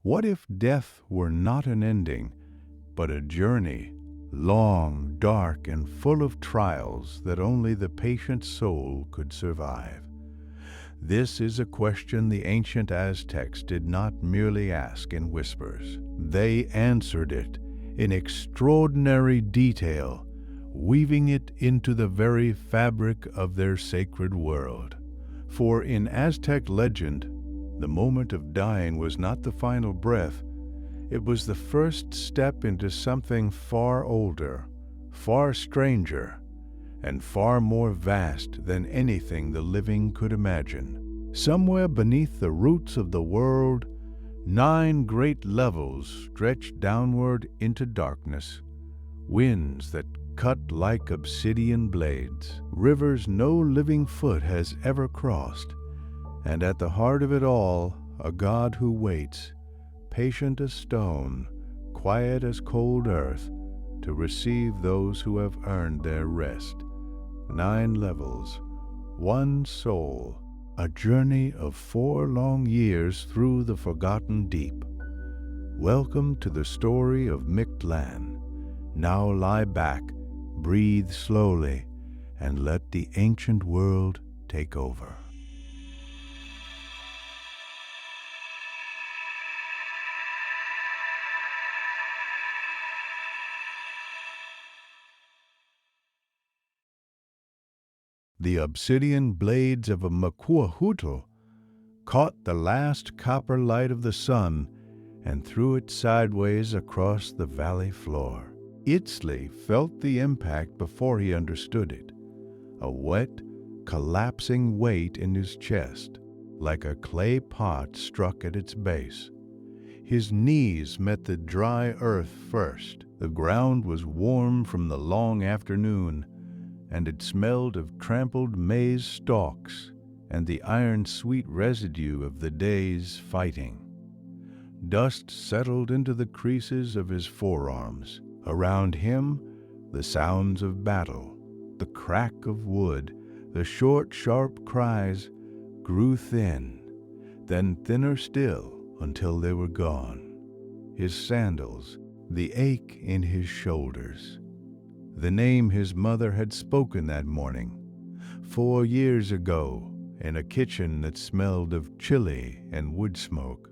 What if death were not an ending, but a journey, long, dark, and full of trials that only the patient soul could survive? This is a question the ancient Aztecs did not merely ask in whispers. They answered it in extraordinary detail, weaving it into the very fabric of their sacred world. For in Aztec legend, the moment of dying was not the final breath, it was the first step into something far older, far stranger, and far more vast than anything the living could imagine. Somewhere beneath the roots of the world, 9 great levels stretched downward into darkness, winds that cut like obsidian blades, rivers no living foot has ever crossed, and at the heart of it all, a God who waits, patient as stone, quiet as cold earth, to receive those who have earned their rest. 9 levels, 1 soul, a journey of 4 long years through the forgotten deep. Welcome to the story of Mictlan. Now lie back, breathe slowly, and let the ancient world take over. The obsidian blades of a Macuahutl caught the last copper light of the sun and threw it sideways across the valley floor. Itztli felt the impact before he understood it, a wet, collapsing weight in his chest, like a clay pot struck at its base. His knees met the dry earth first. The ground was warm from the long afternoon, and it smelled of trampled maize stalks and the iron-sweet residue of the day's fighting. Dust settled into the creases of his forearms. Around him, the sounds of battle, the crack of wood, the short, sharp cries grew thin, then thinner still until they were gone. His sandals, the ache in his shoulders, the name his mother had spoken that morning, 4 years ago, in a kitchen that smelled of chili and wood smoke.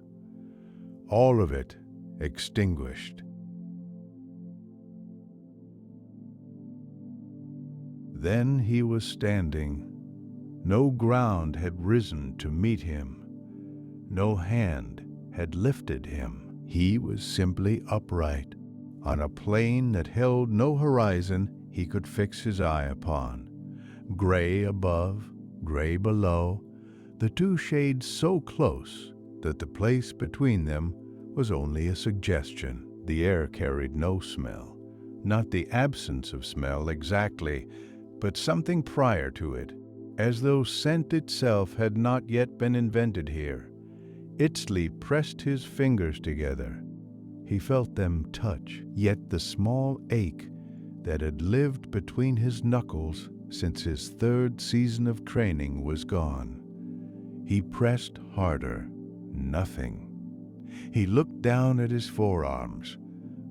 All of it extinguished. Then he was standing. No ground had risen to meet him. No hand had lifted him. He was simply upright, on a plane that held no horizon he could fix his eye upon. Gray above, gray below, the 2 shades so close that the place between them was only a suggestion. The air carried no smell, not the absence of smell exactly, but something prior to it, as though scent itself had not yet been invented here. Itztli pressed his fingers together. He felt them touch, yet the small ache that had lived between his knuckles since his 3rd season of training was gone. He pressed harder. Nothing. He looked down at his forearms,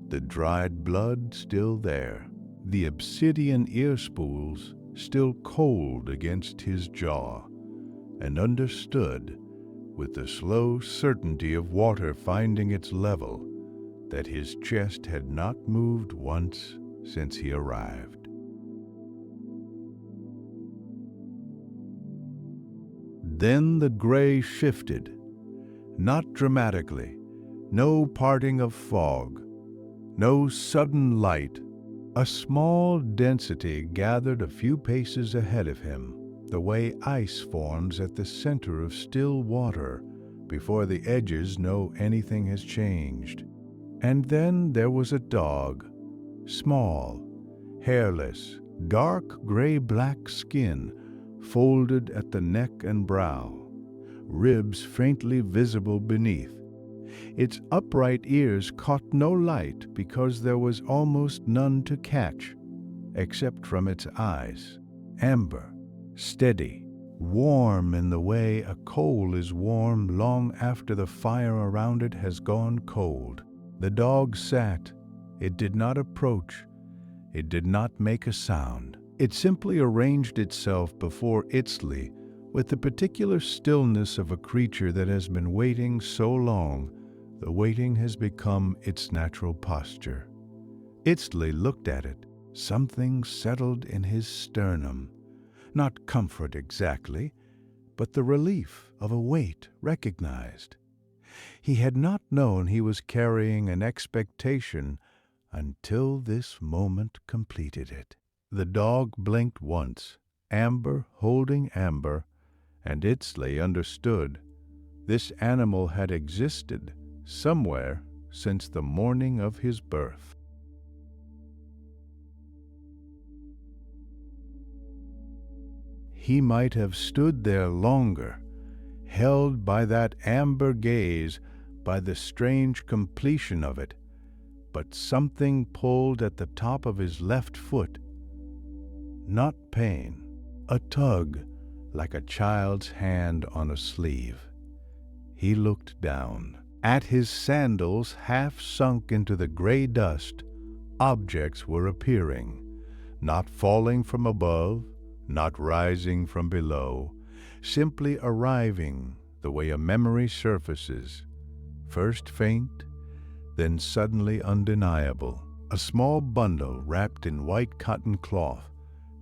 the dried blood still there, the obsidian ear spools still cold against his jaw, and understood, with the slow certainty of water finding its level, that his chest had not moved once since he arrived. Then the gray shifted, not dramatically, no parting of fog, no sudden light. A small density gathered a few paces ahead of him, the way ice forms at the center of still water before the edges know anything has changed. And then there was a dog, small, hairless, dark gray-black skin folded at the neck and brow, ribs faintly visible beneath. Its upright ears caught no light because there was almost none to catch, except from its eyes, amber, steady, warm in the way a coal is warm long after the fire around it has gone cold. The dog sat. It did not approach. It did not make a sound. It simply arranged itself before Itztli with the particular stillness of a creature that has been waiting so long, the waiting has become its natural posture. Itztli looked at it. Something settled in his sternum. Not comfort exactly, but the relief of a weight recognized. He had not known he was carrying an expectation until this moment completed it. The dog blinked once, amber holding amber, and Itztli understood. This animal had existed somewhere since the morning of his birth. He might have stood there longer, held by that amber gaze, by the strange completion of it, but something pulled at the top of his left foot. Not pain, a tug, like a child's hand on a sleeve. He looked down. At his sandals, half sunk into the gray dust, objects were appearing, not falling from above, not rising from below, simply arriving the way a memory surfaces, first faint, then suddenly undeniable. A small bundle wrapped in white cotton cloth,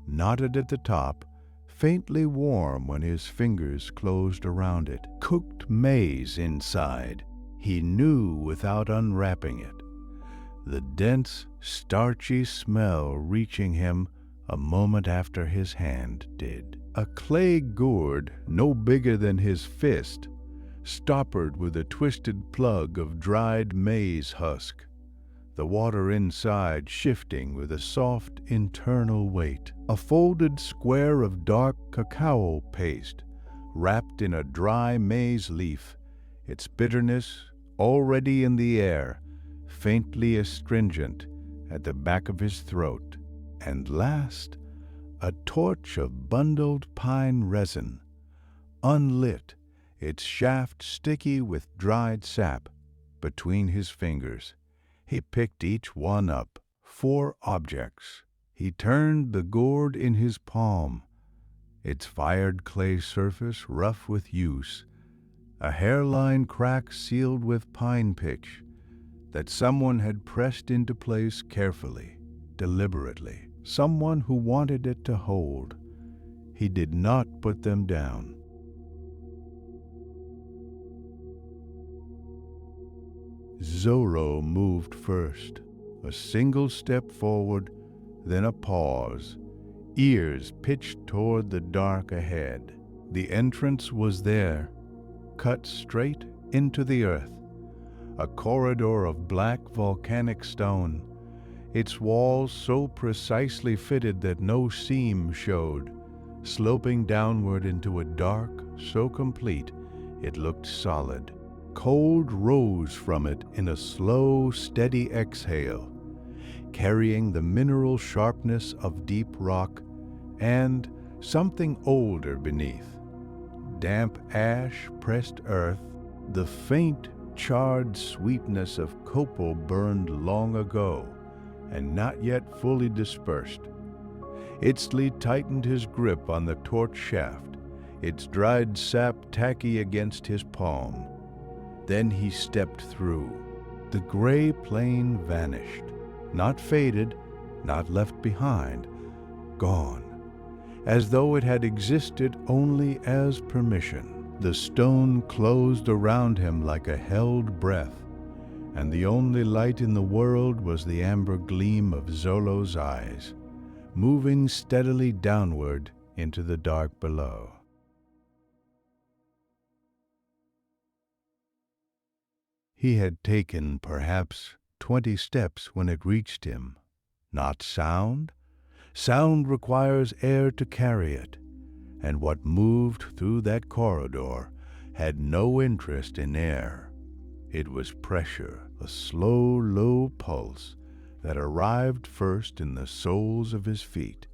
knotted at the top, faintly warm when his fingers closed around it. Cooked maize inside, he knew without unwrapping it. The dense, starchy smell reaching him a moment after his hand did. A clay gourd no bigger than his fist, stoppered with a twisted plug of dried maize husk, the water inside shifting with a soft internal weight. A folded square of dark cacao paste, wrapped in a dry maize leaf, its bitterness already in the air, faintly astringent at the back of his throat. And last, a torch of bundled pine resin, unlit, its shaft sticky with dried sap, between his fingers. He picked each one up, 4 objects. He turned the gourd in his palm, its fired clay surface rough with use, a hairline crack sealed with pine pitch that someone had pressed into place carefully, deliberately, someone who wanted it to hold. He did not put them down. Zorro moved first, a single step forward, then a pause, ears pitched toward the dark ahead. The entrance was there, cut straight into the earth, a corridor of black volcanic stone, its walls so precisely fitted that no seam showed, sloping downward into a dark so complete it looked solid. Cold rose from it in a slow, steady exhale, carrying the mineral sharpness of deep rock and something older beneath. Damp ash pressed earth, the faint, charred sweetness of copal burned long ago and not yet fully dispersed. Itztli tightened his grip on the torch shaft, its dried sap tacky against his palm. Then he stepped through. The gray plain vanished, not faded, not left behind, gone, as though it had existed only as permission. The stone closed around him like a held breath, and the only light in the world was the amber gleam of Zorro's eyes, moving steadily downward into the dark below. He had taken perhaps 20 steps when it reached him. Not sound. Sound requires air to carry it, and what moved through that corridor had no interest in air. It was pressure, a slow, low pulse that arrived first in the soles of his feet,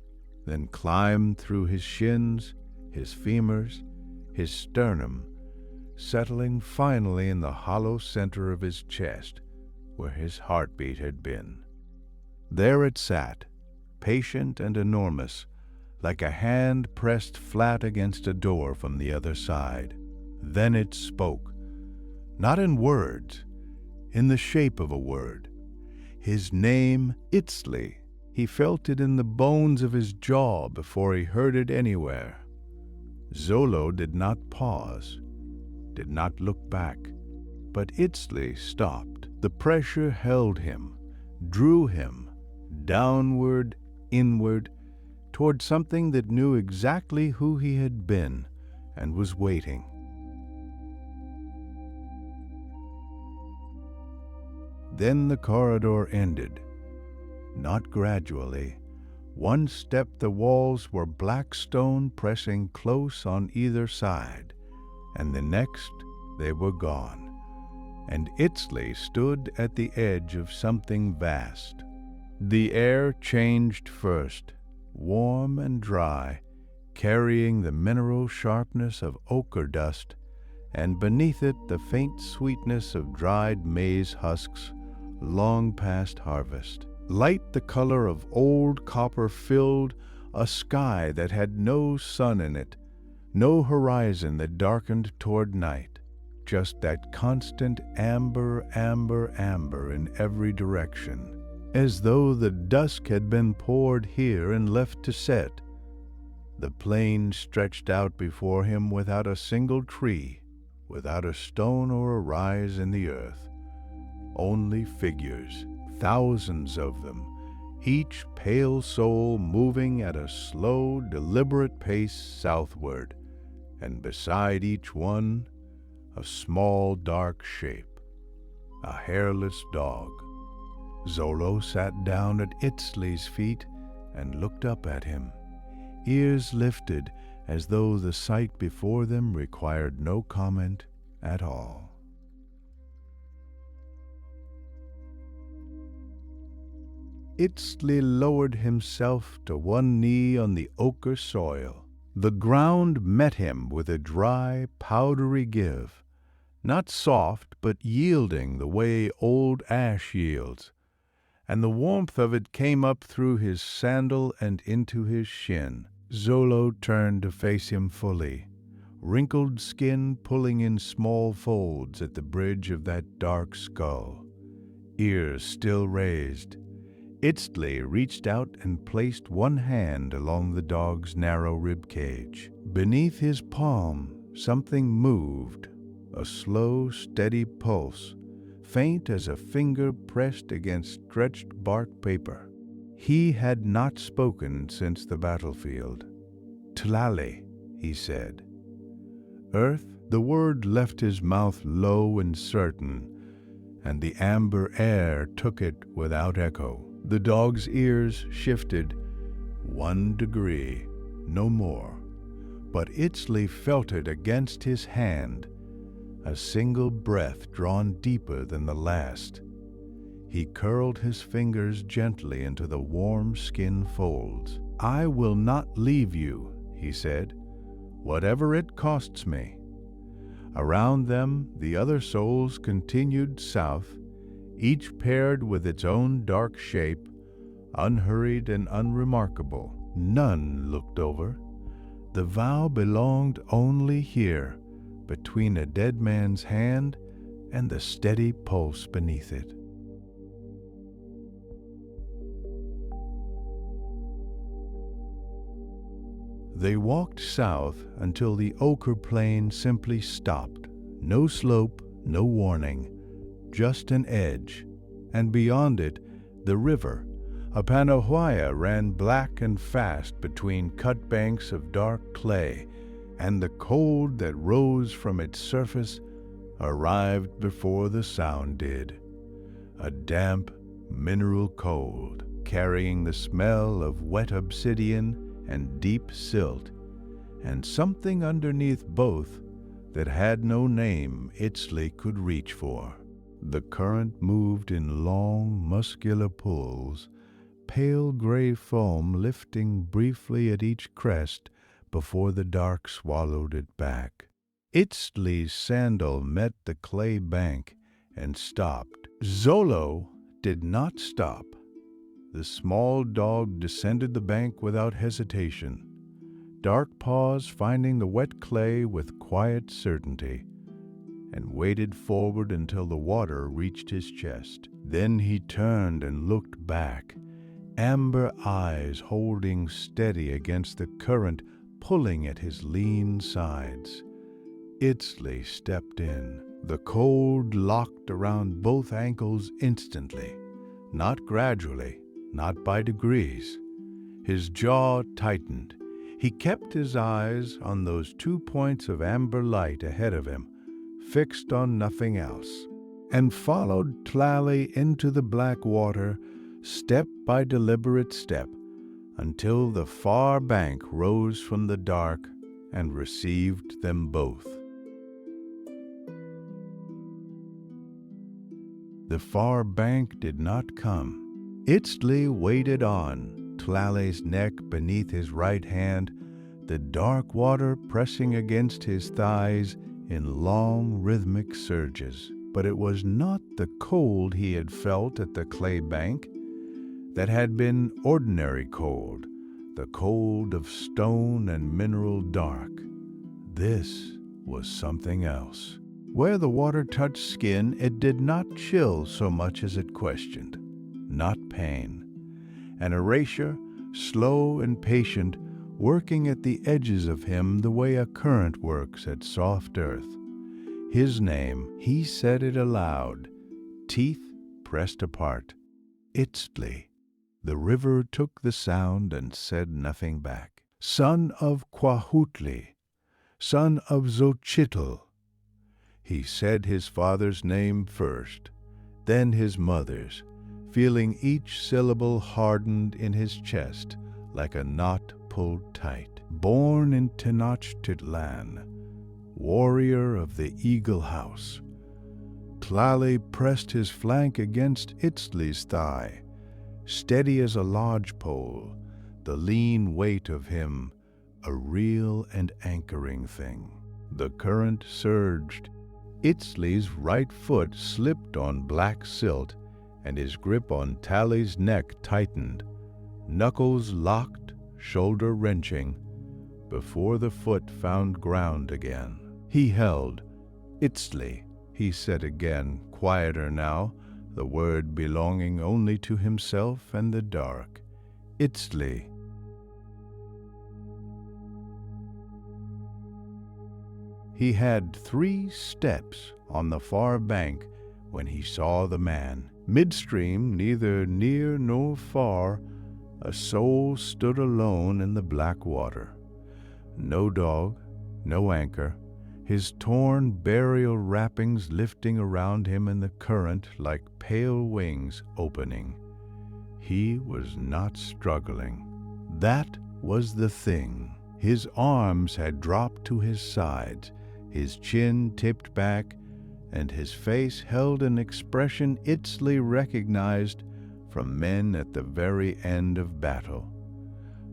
then climbed through his shins, his femurs, his sternum, settling finally in the hollow center of his chest, where his heartbeat had been. There it sat, patient and enormous, like a hand pressed flat against a door from the other side. Then it spoke, not in words, in the shape of a word. His name, Itztli. He felt it in the bones of his jaw before he heard it anywhere. Zolo did not pause, did not look back, but Itztli stopped. The pressure held him, drew him, downward, inward, toward something that knew exactly who he had been and was waiting. Then the corridor ended, not gradually. One step the walls were black stone pressing close on either side, and the next they were gone, and Itztli stood at the edge of something vast. The air changed first, warm and dry, carrying the mineral sharpness of ochre dust, and beneath it the faint sweetness of dried maize husks long past harvest. Light the color of old copper filled a sky that had no sun in it, no horizon that darkened toward night, just that constant amber, amber, amber in every direction, as though the dusk had been poured here and left to set. The plain stretched out before him without a single tree, without a stone or a rise in the earth. Only figures, thousands of them, each pale soul moving at a slow, deliberate pace southward, and beside each one, a small dark shape, a hairless dog. Zolo sat down at Itztli's feet and looked up at him, ears lifted as though the sight before them required no comment at all. Itztli lowered himself to one knee on the ochre soil. The ground met him with a dry, powdery give, not soft, but yielding the way old ash yields, and the warmth of it came up through his sandal and into his shin. Zolo turned to face him fully, wrinkled skin pulling in small folds at the bridge of that dark skull, ears still raised. Itztli reached out and placed one hand along the dog's narrow rib cage. Beneath his palm, something moved, a slow, steady pulse, faint as a finger pressed against stretched bark paper. He had not spoken since the battlefield. Tlali, he said. Earth, the word left his mouth low and certain, and the amber air took it without echo. The dog's ears shifted 1 degree, no more, but Itztli felt it against his hand, a single breath drawn deeper than the last. He curled his fingers gently into the warm skin folds. "I will not leave you," he said, "whatever it costs me." Around them, the other souls continued south, each paired with its own dark shape, unhurried and unremarkable. None looked over. The vow belonged only here, between a dead man's hand and the steady pulse beneath it. They walked south until the ochre plain simply stopped. No slope, no warning, just an edge, and beyond it, the river. A panahuaya ran black and fast between cut banks of dark clay, and the cold that rose from its surface arrived before the sound did. A damp, mineral cold, carrying the smell of wet obsidian and deep silt, and something underneath both that had no name Itztli could reach for. The current moved in long, muscular pulls, pale gray foam lifting briefly at each crest before the dark swallowed it back. Itztli's sandal met the clay bank and stopped. Zolo did not stop. The small dog descended the bank without hesitation, dark paws finding the wet clay with quiet certainty, and waded forward until the water reached his chest. Then he turned and looked back, amber eyes holding steady against the current pulling at his lean sides. Itztli stepped in. The cold locked around both ankles instantly, not gradually, not by degrees. His jaw tightened. He kept his eyes on those 2 points of amber light ahead of him, fixed on nothing else, and followed Tlali into the black water, step by deliberate step, until the far bank rose from the dark and received them both. The far bank did not come. Itztli waded on, Tlali's neck beneath his right hand, the dark water pressing against his thighs in long rhythmic surges. But it was not the cold he had felt at the clay bank. That had been ordinary cold, the cold of stone and mineral dark. This was something else. Where the water touched skin, it did not chill so much as it questioned, not pain. An erasure, slow and patient, working at the edges of him the way a current works at soft earth. His name, he said it aloud, teeth pressed apart. Itztli. The river took the sound and said nothing back. Son of Quahutli, son of Xochitl. He said his father's name first, then his mother's, feeling each syllable hardened in his chest like a knot pulled tight. Born in Tenochtitlan, warrior of the Eagle House, Tlali pressed his flank against Itztli's thigh, steady as a lodgepole, the lean weight of him a real and anchoring thing. The current surged. Itztli's right foot slipped on black silt, and his grip on Tlali's neck tightened, knuckles locked, shoulder wrenching, before the foot found ground again. He held. Itztli, he said again, quieter now, the word belonging only to himself and the dark. Itztli. He had 3 steps on the far bank when he saw the man. Midstream, neither near nor far, a soul stood alone in the black water. No dog, no anchor, his torn burial wrappings lifting around him in the current like pale wings opening. He was not struggling. That was the thing. His arms had dropped to his sides, his chin tipped back, and his face held an expression Itztli recognized from men at the very end of battle,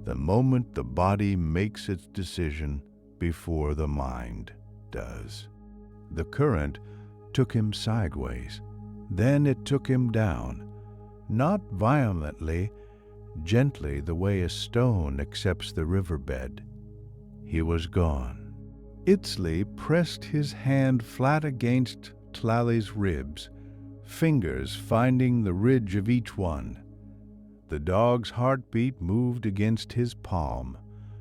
the moment the body makes its decision before the mind does. The current took him sideways, then it took him down, not violently, gently the way a stone accepts the riverbed. He was gone. Itztli pressed his hand flat against Tlali's ribs, fingers finding the ridge of each one. The dog's heartbeat moved against his palm,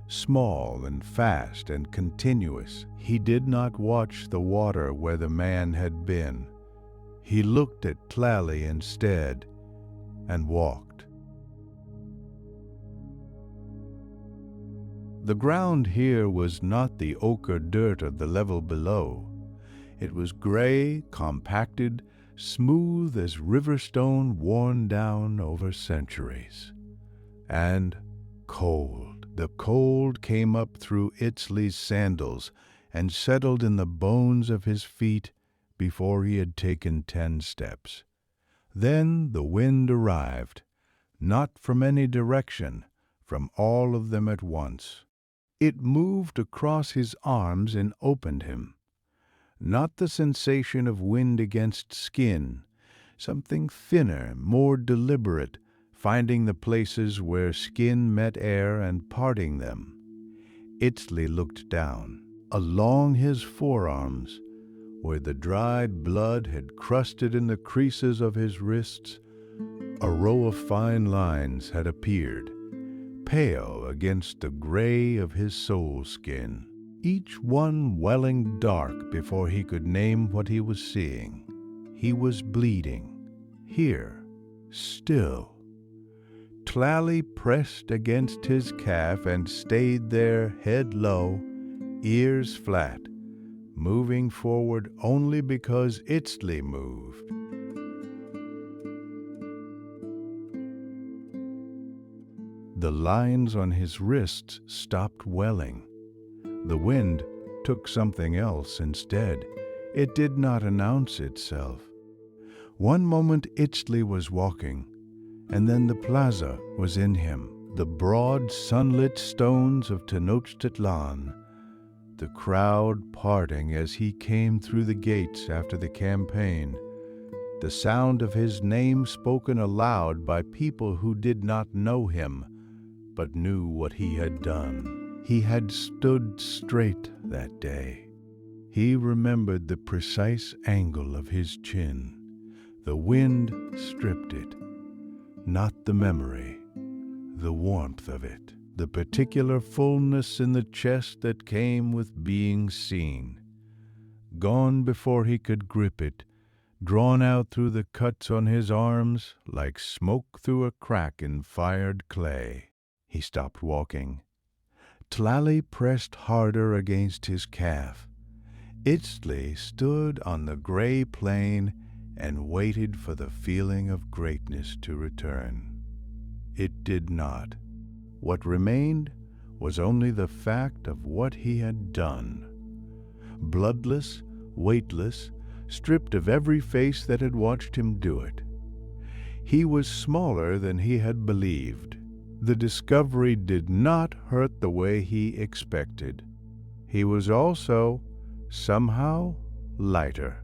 small and fast and continuous. He did not watch the water where the man had been. He looked at Tlali instead and walked. The ground here was not the ochre dirt of the level below. It was gray, compacted, smooth as river stone worn down over centuries. And cold. The cold came up through Itztli's sandals and settled in the bones of his feet before he had taken 10 steps. Then the wind arrived, not from any direction, from all of them at once. It moved across his arms and opened him. Not the sensation of wind against skin, something thinner, more deliberate, finding the places where skin met air and parting them. Itztli looked down. Along his forearms, where the dried blood had crusted in the creases of his wrists, a row of fine lines had appeared, pale against the gray of his soul skin, each one welling dark before he could name what he was seeing. He was bleeding, here, still. Tlali pressed against his calf and stayed there, head low, ears flat, moving forward only because Itztli moved. The lines on his wrists stopped welling. The wind took something else instead. It did not announce itself. One moment Itztli was walking, and then the plaza was in him, the broad sunlit stones of Tenochtitlan, the crowd parting as he came through the gates after the campaign, the sound of his name spoken aloud by people who did not know him, but knew what he had done. He had stood straight that day. He remembered the precise angle of his chin. The wind stripped it. Not the memory, the warmth of it, the particular fullness in the chest that came with being seen. Gone before he could grip it, drawn out through the cuts on his arms like smoke through a crack in fired clay. He stopped walking. Tlali pressed harder against his calf. Itztli stood on the gray plain and waited for the feeling of greatness to return. It did not. What remained was only the fact of what he had done. Bloodless, weightless, stripped of every face that had watched him do it. He was smaller than he had believed. The discovery did not hurt the way he expected. He was also, somehow, lighter.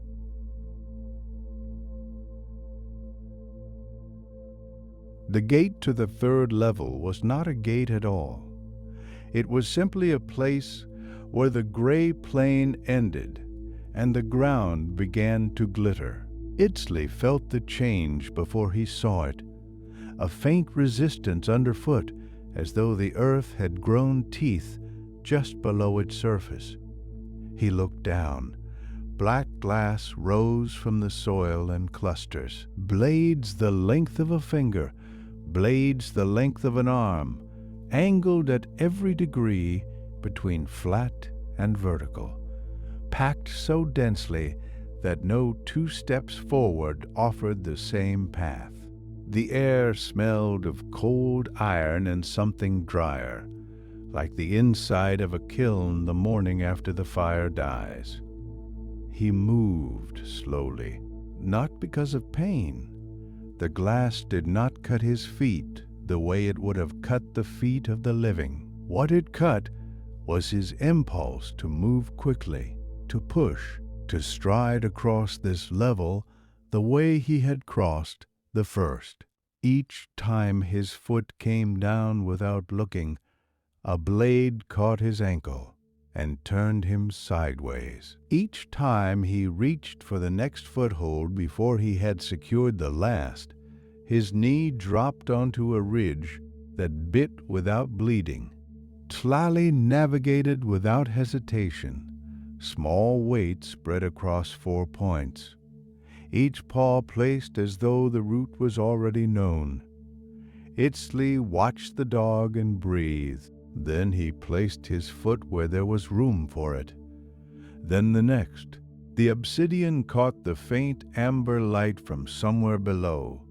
The gate to the third level was not a gate at all. It was simply a place where the gray plain ended and the ground began to glitter. Itztli felt the change before he saw it, a faint resistance underfoot as though the earth had grown teeth just below its surface. He looked down. Black glass rose from the soil in clusters, blades the length of a finger, blades the length of an arm, angled at every degree between flat and vertical, packed so densely that no 2 steps forward offered the same path. The air smelled of cold iron and something drier, like the inside of a kiln the morning after the fire dies. He moved slowly, not because of pain. The glass did not cut his feet the way it would have cut the feet of the living. What it cut was his impulse to move quickly, to push, to stride across this level the way he had crossed the first. Each time his foot came down without looking, a blade caught his ankle and turned him sideways. Each time he reached for the next foothold before he had secured the last, his knee dropped onto a ridge that bit without bleeding. Tlali navigated without hesitation, small weight spread across 4 points, each paw placed as though the route was already known. Itztli watched the dog and breathed. Then he placed his foot where there was room for it. Then the next. The obsidian caught the faint amber light from somewhere below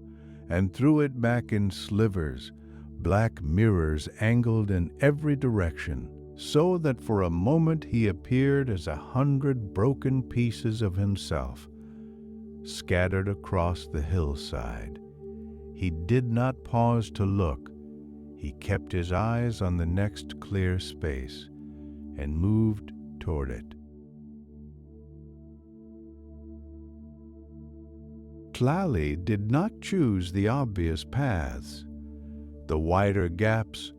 and threw it back in slivers, black mirrors angled in every direction, so that for a moment he appeared as 100 broken pieces of himself, scattered across the hillside. He did not pause to look. He kept his eyes on the next clear space, and moved toward it. Tlali did not choose the obvious paths. The wider gaps,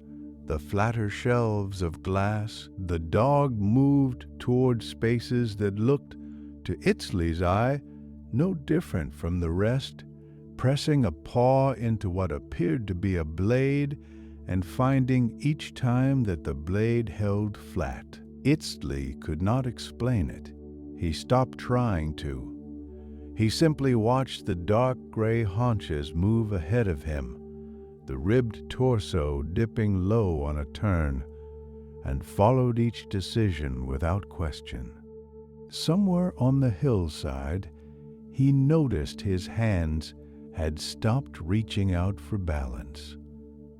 the flatter shelves of glass, the dog moved toward spaces that looked, to Itztli's eye, no different from the rest, pressing a paw into what appeared to be a blade and finding each time that the blade held flat. Itztli could not explain it. He stopped trying to. He simply watched the dark gray haunches move ahead of him, the ribbed torso dipping low on a turn, and followed each decision without question. Somewhere on the hillside, he noticed his hands had stopped reaching out for balance.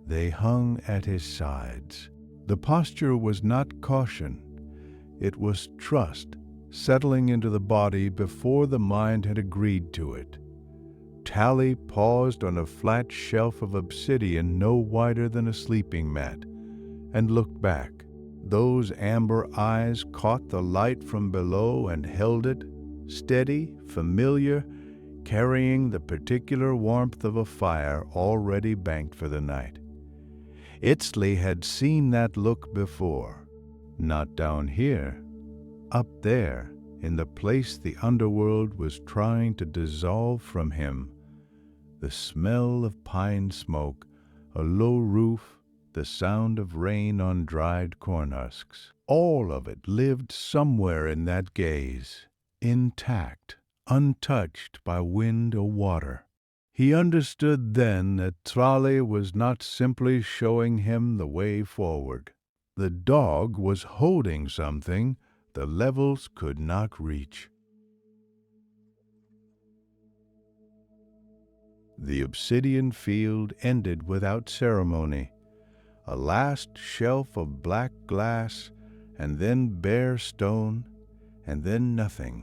They hung at his sides. The posture was not caution. It was trust, settling into the body before the mind had agreed to it. Tally paused on a flat shelf of obsidian no wider than a sleeping mat and looked back. Those amber eyes caught the light from below and held it, steady, familiar, carrying the particular warmth of a fire already banked for the night. Itztli had seen that look before. Not down here. Up there, in the place the underworld was trying to dissolve from him. The smell of pine smoke, a low roof, the sound of rain on dried corn husks. All of it lived somewhere in that gaze, intact, untouched by wind or water. He understood then that Tlali was not simply showing him the way forward. The dog was holding something the levels could not reach. The obsidian field ended without ceremony. A last shelf of black glass, and then bare stone, and then nothing.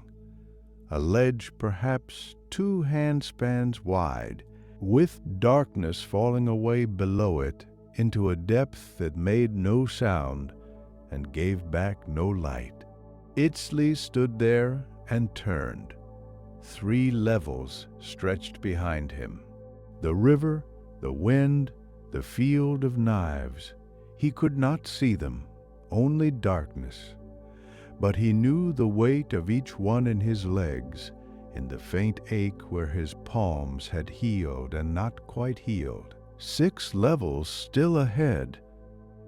A ledge perhaps 2 handspans wide, with darkness falling away below it into a depth that made no sound and gave back no light. Itztli stood there and turned. 3 levels stretched behind him. The river, the wind, the field of knives. He could not see them, only darkness. But he knew the weight of each one in his legs, in the faint ache where his palms had healed and not quite healed. 6 levels still ahead.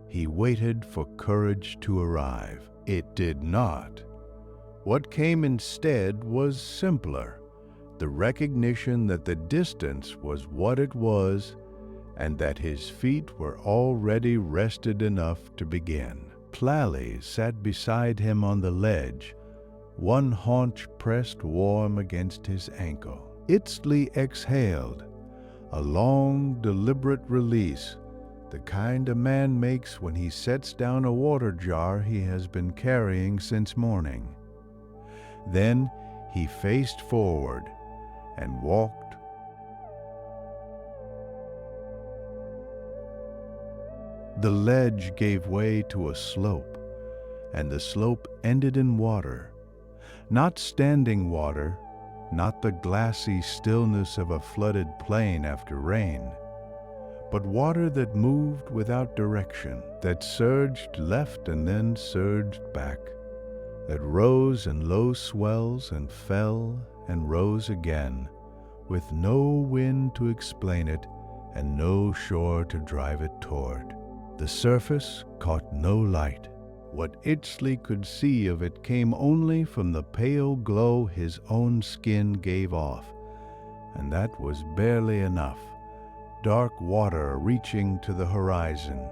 He waited for courage to arrive. It did not. What came instead was simpler, the recognition that the distance was what it was, and that his feet were already rested enough to begin. Tlali sat beside him on the ledge, one haunch pressed warm against his ankle. Itztli exhaled, a long, deliberate release, the kind a man makes when he sets down a water jar he has been carrying since morning. Then he faced forward and walked. The ledge gave way to a slope, and the slope ended in water. Not standing water, not the glassy stillness of a flooded plain after rain, but water that moved without direction, that surged left and then surged back, that rose in low swells and fell and rose again, with no wind to explain it and no shore to drive it toward. The surface caught no light. What Itztli could see of it came only from the pale glow his own skin gave off, and that was barely enough. Dark water reaching to the horizon,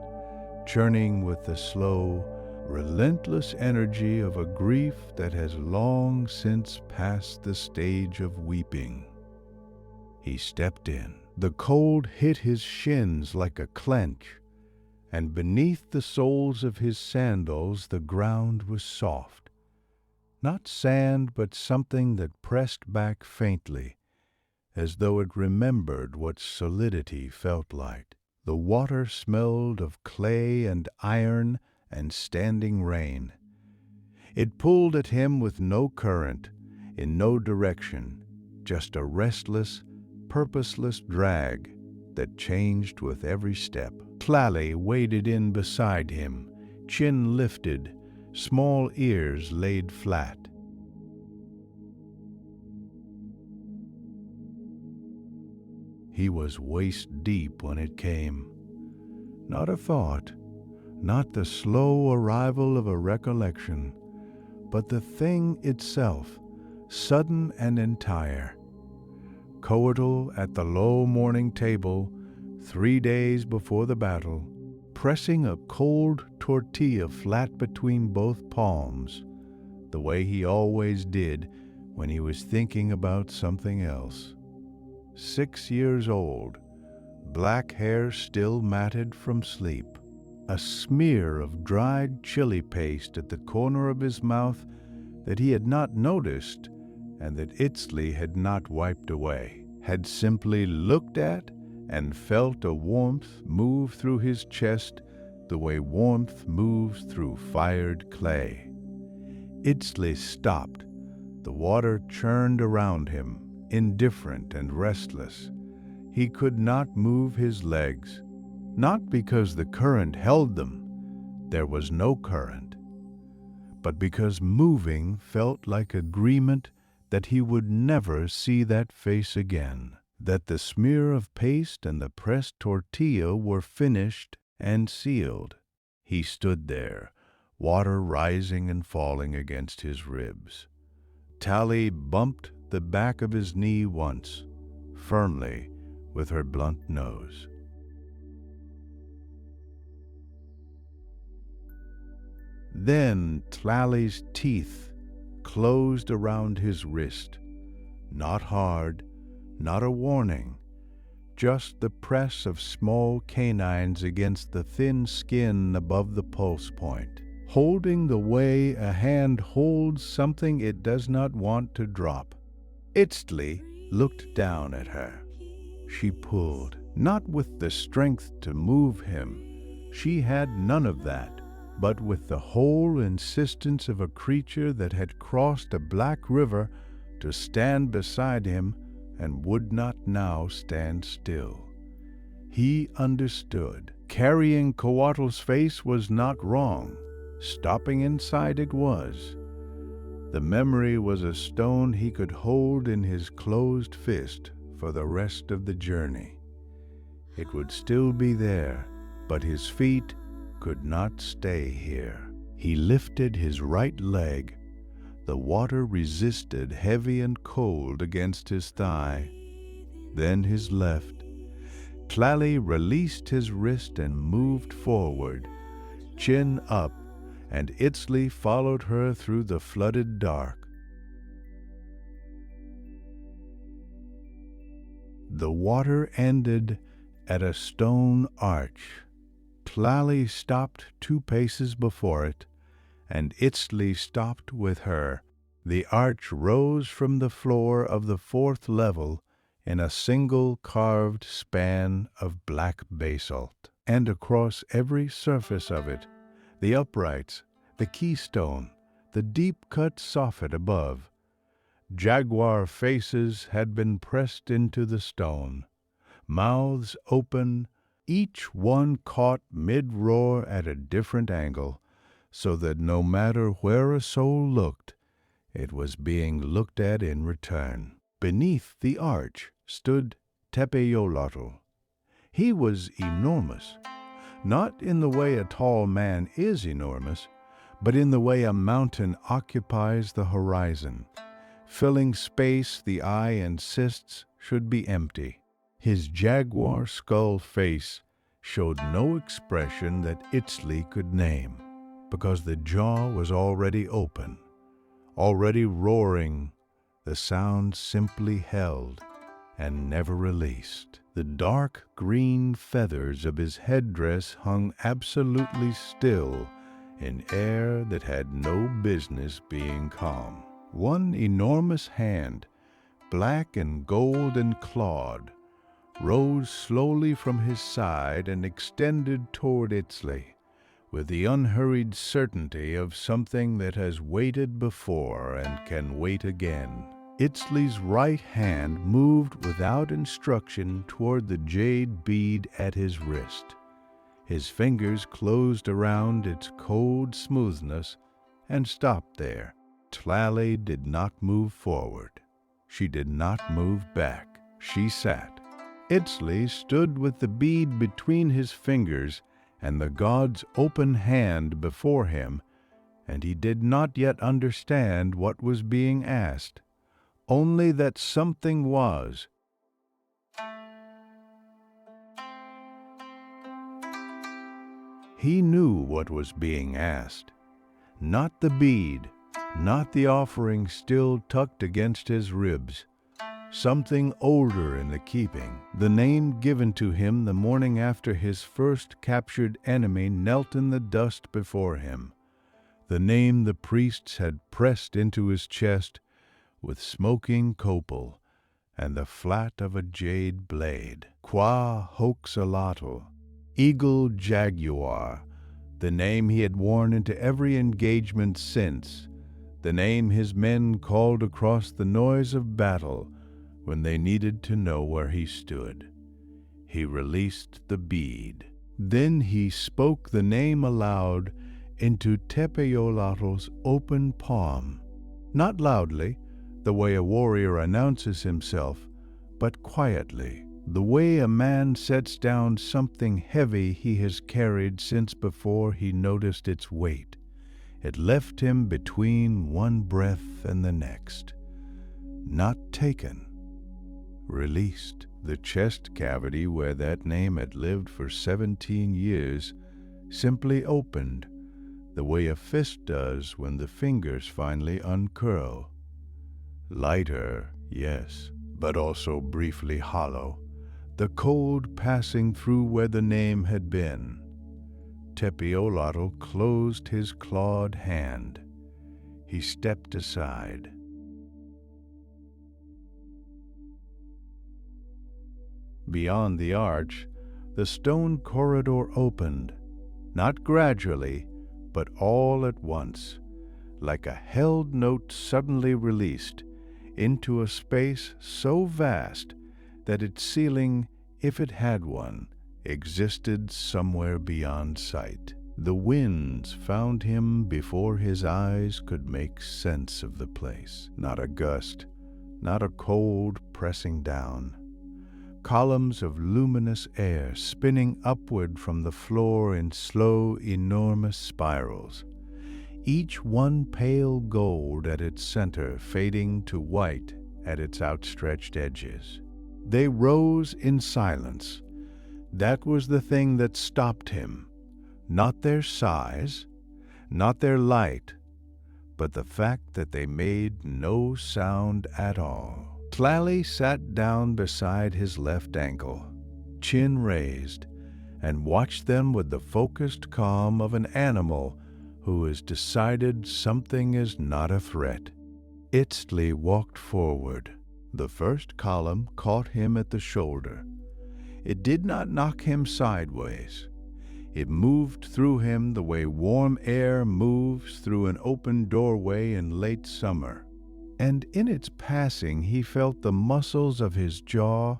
churning with the slow, relentless energy of a grief that has long since passed the stage of weeping. He stepped in. The cold hit his shins like a clench, and beneath the soles of his sandals the ground was soft. Not sand, but something that pressed back faintly, as though it remembered what solidity felt like. The water smelled of clay and iron and standing rain. It pulled at him with no current, in no direction, just a restless, purposeless drag that changed with every step. Tlali waded in beside him, chin lifted, small ears laid flat. He was waist deep when it came. Not a thought, not the slow arrival of a recollection, but the thing itself, sudden and entire. Coatl at the low morning table, 3 days before the battle, pressing a cold tortilla flat between both palms, the way he always did when he was thinking about something else. 6 years old, black hair still matted from sleep, a smear of dried chili paste at the corner of his mouth that he had not noticed and that Itztli had not wiped away, had simply looked at and felt a warmth move through his chest the way warmth moves through fired clay. Itztli stopped. The water churned around him, indifferent and restless. He could not move his legs, not because the current held them, there was no current, but because moving felt like agreement that he would never see that face again, that the smear of paste and the pressed tortilla were finished and sealed. He stood there, water rising and falling against his ribs. Tali bumped the back of his knee once, firmly, with her blunt nose. Then Tlali's teeth closed around his wrist, not hard, not a warning, just the press of small canines against the thin skin above the pulse point, holding the way a hand holds something it does not want to drop. Itztli looked down at her. She pulled, not with the strength to move him. She had none of that, but with the whole insistence of a creature that had crossed a black river to stand beside him and would not now stand still. He understood. Carrying Coatl's face was not wrong. Stopping inside it was. The memory was a stone he could hold in his closed fist for the rest of the journey. It would still be there, but his feet could not stay here. He lifted his right leg. The water resisted heavy and cold against his thigh. Then his left. Tlali released his wrist and moved forward, chin up, and Itztli followed her through the flooded dark. The water ended at a stone arch. Tlali stopped 2 paces before it, and Itztli stopped with her. The arch rose from the floor of the 4th level in a single carved span of black basalt, and across every surface of it, the uprights, the keystone, the deep-cut soffit above, jaguar faces had been pressed into the stone, mouths open, each one caught mid-roar at a different angle, so that no matter where a soul looked, it was being looked at in return. Beneath the arch stood Tepeyollotl. He was enormous, not in the way a tall man is enormous, but in the way a mountain occupies the horizon, filling space the eye insists should be empty. His jaguar skull face showed no expression that Itztli could name, because the jaw was already open, already roaring, the sound simply held and never released. The dark green feathers of his headdress hung absolutely still in air that had no business being calm. One enormous hand, black and gold and clawed, rose slowly from his side and extended toward Itztli, with the unhurried certainty of something that has waited before and can wait again. Itztli's right hand moved without instruction toward the jade bead at his wrist. His fingers closed around its cold smoothness and stopped there. Tlali did not move forward. She did not move back. She sat. Itztli stood with the bead between his fingers and the god's open hand before him, and he did not yet understand what was being asked, only that something was. He knew what was being asked. Not the bead, not the offering still tucked against his ribs. Something older in the keeping, the name given to him the morning after his first captured enemy knelt in the dust before him, the name the priests had pressed into his chest with smoking copal and the flat of a jade blade. Qua Hoaxalatl, Eagle Jaguar, the name he had worn into every engagement since, the name his men called across the noise of battle when they needed to know where he stood. He released the bead. Then he spoke the name aloud into Tepeyollatl's open palm, not loudly, the way a warrior announces himself, but quietly, the way a man sets down something heavy he has carried since before he noticed its weight. It left him between one breath and the next. Not taken. Released. The chest cavity where that name had lived for 17 years simply opened, the way a fist does when the fingers finally uncurl. Lighter, yes, but also briefly hollow, the cold passing through where the name had been. Tepeyollotl closed his clawed hand. He stepped aside. Beyond the arch, the stone corridor opened, not gradually, but all at once, like a held note suddenly released, into a space so vast that its ceiling, if it had one, existed somewhere beyond sight. The winds found him before his eyes could make sense of the place. Not a gust, not a cold pressing down. Columns of luminous air spinning upward from the floor in slow, enormous spirals, each one pale gold at its center fading to white at its outstretched edges. They rose in silence. That was the thing that stopped him. Not their size, not their light, but the fact that they made no sound at all. Tlali sat down beside his left ankle, chin raised, and watched them with the focused calm of an animal who has decided something is not a threat. Itztli walked forward. The first column caught him at the shoulder. It did not knock him sideways. It moved through him the way warm air moves through an open doorway in late summer. And in its passing he felt the muscles of his jaw,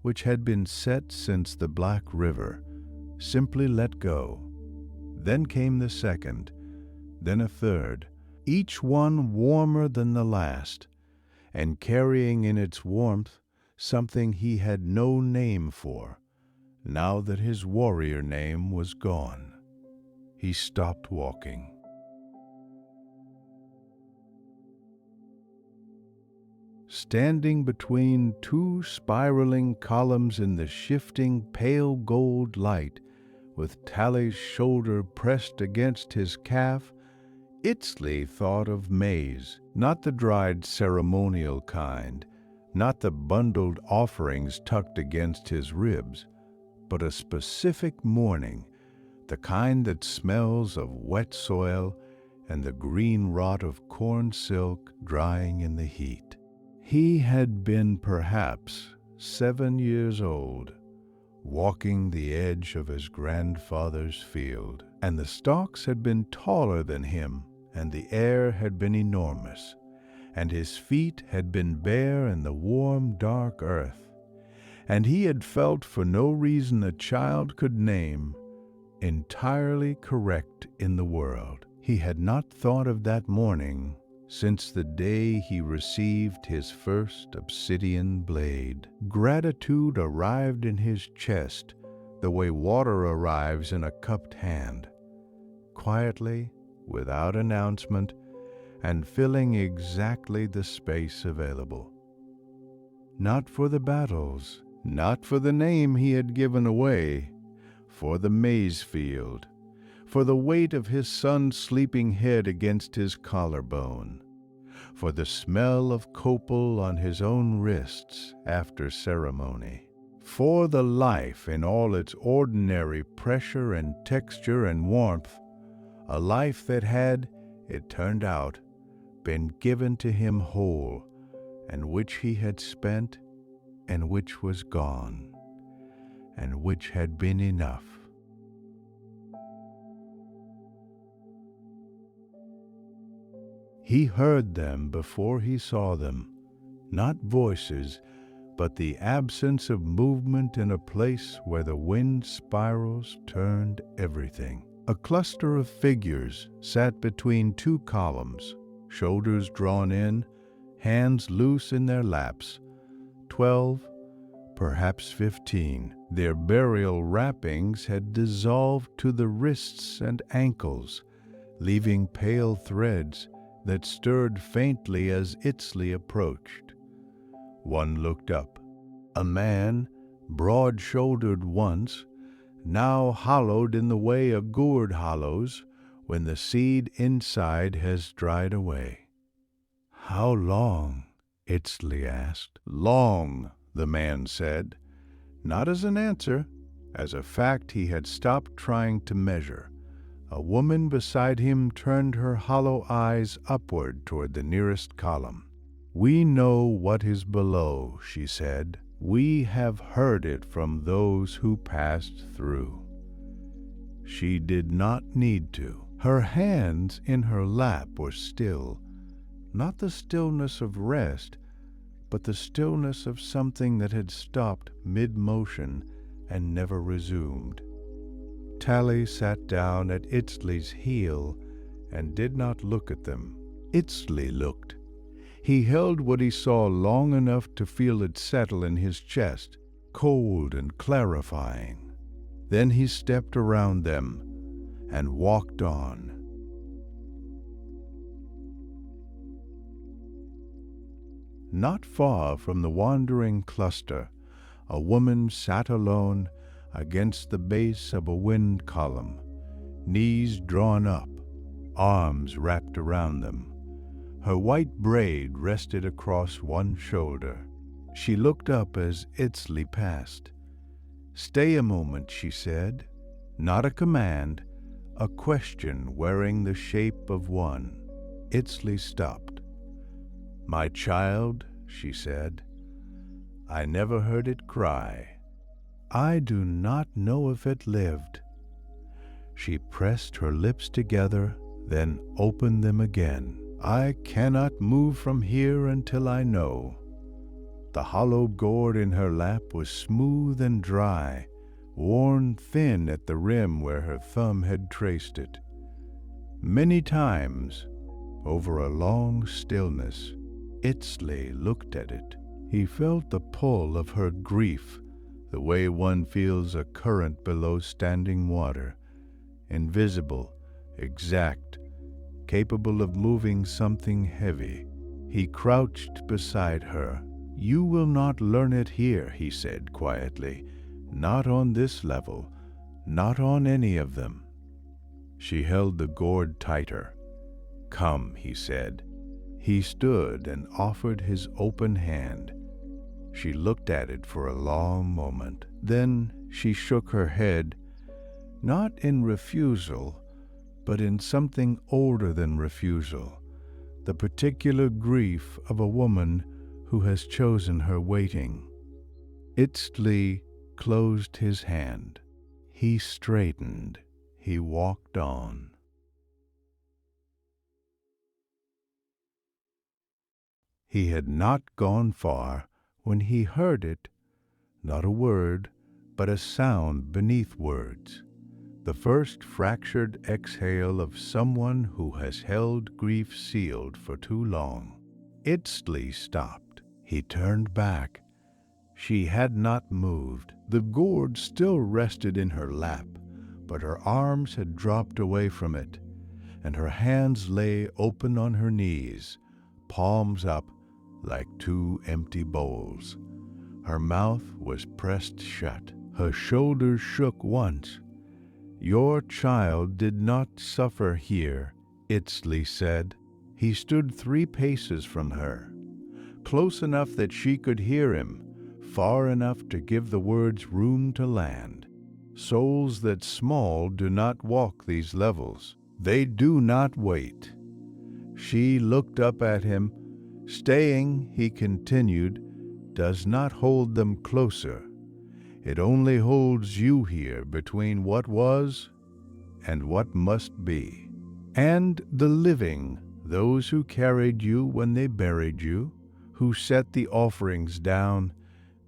which had been set since the Black River, simply let go. Then came the second, then a third, each one warmer than the last, and carrying in its warmth something he had no name for, now that his warrior name was gone. He stopped walking. Standing between two spiraling columns in the shifting pale gold light, with Tlali's shoulder pressed against his calf, Itztli thought of maize, not the dried ceremonial kind, not the bundled offerings tucked against his ribs, but a specific morning, the kind that smells of wet soil and the green rot of corn silk drying in the heat. He had been perhaps 7 years old, walking the edge of his grandfather's field. and the stalks had been taller than him, and the air had been enormous, and his feet had been bare in the warm, dark earth, and he had felt for no reason a child could name, entirely correct in the world. He had not thought of that morning since the day he received his first obsidian blade. Gratitude arrived in his chest the way water arrives in a cupped hand, quietly, without announcement, and filling exactly the space available. Not for the battles, not for the name he had given away, for the maize field, for the weight of his son's sleeping head against his collarbone, for the smell of copal on his own wrists after ceremony, for the life in all its ordinary pressure and texture and warmth, a life that had, it turned out, been given to him whole, and which he had spent, and which was gone, and which had been enough. He heard them before he saw them, not voices, but the absence of movement in a place where the wind spirals turned everything. A cluster of figures sat between two columns, shoulders drawn in, hands loose in their laps. 12, perhaps 15. Their burial wrappings had dissolved to the wrists and ankles, leaving pale threads that stirred faintly as Itztli approached. One looked up. A man, broad-shouldered once, now hollowed in the way a gourd hollows when the seed inside has dried away. "How long?" Itztli asked. "Long," the man said, not as an answer, as a fact he had stopped trying to measure. A woman beside him turned her hollow eyes upward toward the nearest column. "We know what is below," she said. "We have heard it from those who passed through." She did not need to. Her hands in her lap were still, not the stillness of rest, but the stillness of something that had stopped mid-motion and never resumed. Tali sat down at Itztli's heel and did not look at them. Itztli looked. He held what he saw long enough to feel it settle in his chest, cold and clarifying. Then he stepped around them and walked on. Not far from the wandering cluster, a woman sat alone against the base of a wind column, knees drawn up, arms wrapped around them. Her white braid rested across one shoulder. She looked up as Itztli passed. "Stay a moment," she said, not a command, a question wearing the shape of one. Itztli stopped. "My child," she said, "I never heard it cry. I do not know if it lived." She pressed her lips together, then opened them again. "I cannot move from here until I know." The hollow gourd in her lap was smooth and dry, worn thin at the rim where her thumb had traced it. Many times, over a long stillness, Itztli looked at it. He felt the pull of her grief, the way one feels a current below standing water, invisible, exact, capable of moving something heavy. He crouched beside her. "You will not learn it here," he said quietly. "Not on this level, not on any of them." She held the gourd tighter. "Come," he said. He stood and offered his open hand. She looked at it for a long moment. Then she shook her head, not in refusal, but in something older than refusal, the particular grief of a woman who has chosen her waiting. Itztli closed his hand. He straightened. he walked on. He had not gone far when he heard it, not a word, but a sound beneath words, the first fractured exhale of someone who has held grief sealed for too long. Itztli stopped. He turned back. She had not moved. The gourd still rested in her lap, but her arms had dropped away from it, and her hands lay open on her knees, palms up like two empty bowls. Her mouth was pressed shut. Her shoulders shook once. "Your child did not suffer here," Itztli said. He stood 3 paces from her, close enough that she could hear him, far enough to give the words room to land. Souls that small do not walk these levels. They do not wait. She looked up at him. "Staying," he continued, "does not hold them closer. It only holds you here between what was and what must be. And the living, those who carried you when they buried you, who set the offerings down,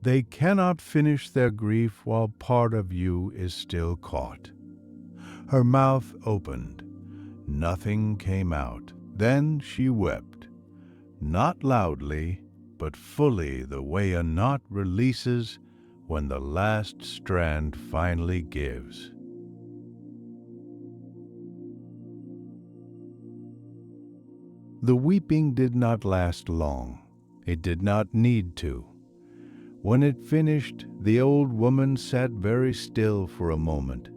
they cannot finish their grief while part of you is still caught." Her mouth opened. Nothing came out. Then she wept, not loudly, but fully, the way a knot releases when the last strand finally gives. The weeping did not last long. It did not need to. When it finished, the old woman sat very still for a moment,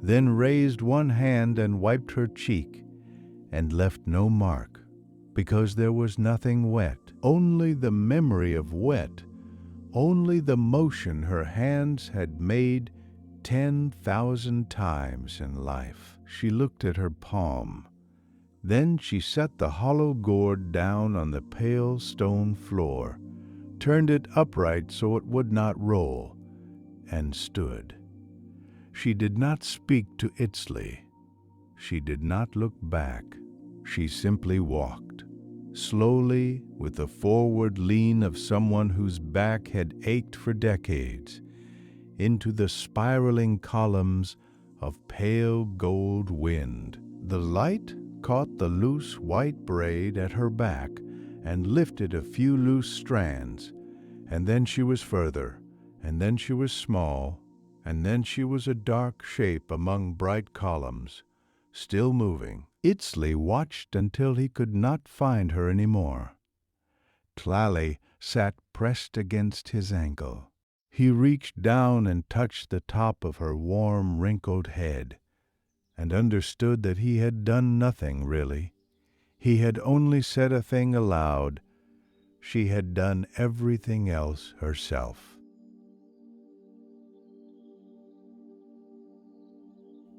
then raised one hand and wiped her cheek, and left no mark, because there was nothing wet, only the memory of wet, only the motion her hands had made 10,000 times in life. She looked at her palm. Then she set the hollow gourd down on the pale stone floor, turned it upright so it would not roll, and stood. She did not speak to Itztli. She did not look back. She simply walked, slowly, with the forward lean of someone whose back had ached for decades, into the spiraling columns of pale gold wind. The light caught the loose white braid at her back and lifted a few loose strands, and then she was further, and then she was small, and then she was a dark shape among bright columns, still moving. Itztli watched until he could not find her any more. Tlali sat pressed against his ankle. He reached down and touched the top of her warm, wrinkled head, and understood that he had done nothing, really. He had only said a thing aloud. She had done everything else herself.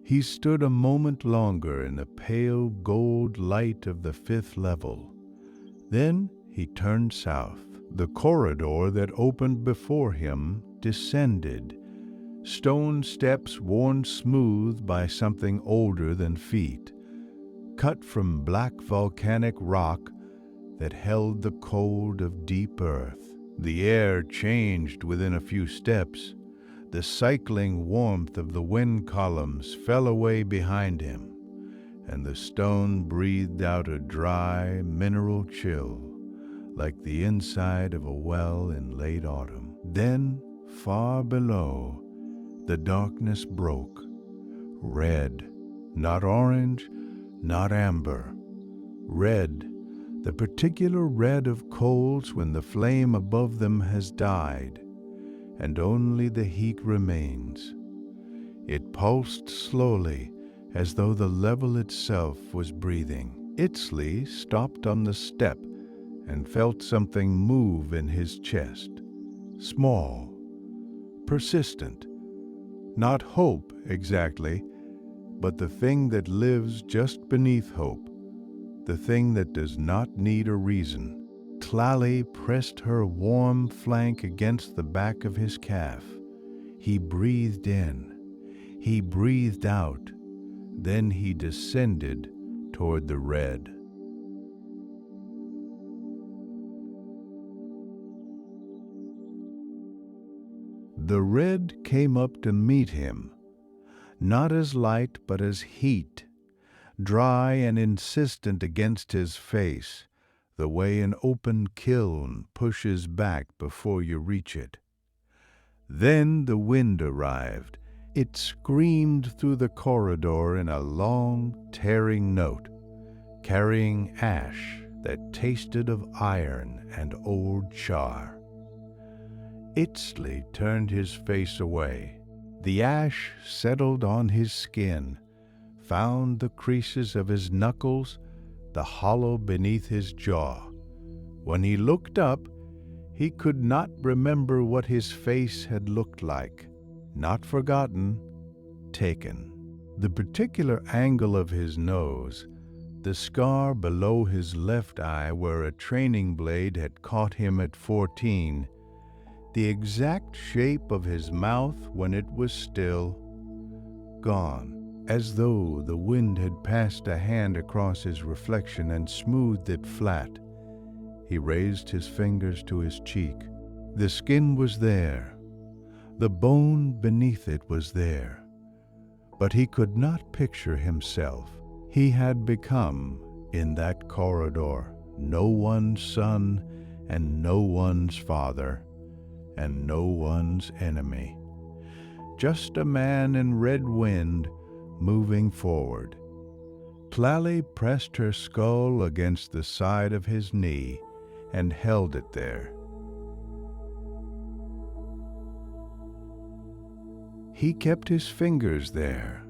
He stood a moment longer in the pale gold light of the 5th level. Then he turned south. The corridor that opened before him descended, stone steps worn smooth by something older than feet, cut from black volcanic rock that held the cold of deep earth. The air changed within a few steps. The cycling warmth of the wind columns fell away behind him, and the stone breathed out a dry, mineral chill, like the inside of a well in late autumn. Then, far below, the darkness broke. Red, not orange, not amber. Red, the particular red of coals when the flame above them has died, and only the heat remains. It pulsed slowly, as though the level itself was breathing. Itztli stopped on the step and felt something move in his chest. Small, persistent. Not hope, exactly, but the thing that lives just beneath hope, the thing that does not need a reason. Tlali pressed her warm flank against the back of his calf. He breathed in. He breathed out. Then he descended toward the red. The red came up to meet him, not as light but as heat, dry and insistent against his face, the way an open kiln pushes back before you reach it. Then the wind arrived. It screamed through the corridor in a long, tearing note, carrying ash that tasted of iron and old char. Itztli turned his face away. The ash settled on his skin, found the creases of his knuckles, the hollow beneath his jaw. When he looked up, he could not remember what his face had looked like. Not forgotten, taken. The particular angle of his nose, the scar below his left eye where a training blade had caught him at 14, the exact shape of his mouth when it was still, gone, as though the wind had passed a hand across his reflection and smoothed it flat. He raised his fingers to his cheek. The skin was there. The bone beneath it was there. But he could not picture himself. He had become, in that corridor, no one's son and no one's father and no one's enemy. Just a man in red wind moving forward. Tlali pressed her skull against the side of his knee and held it there. He kept his fingers there,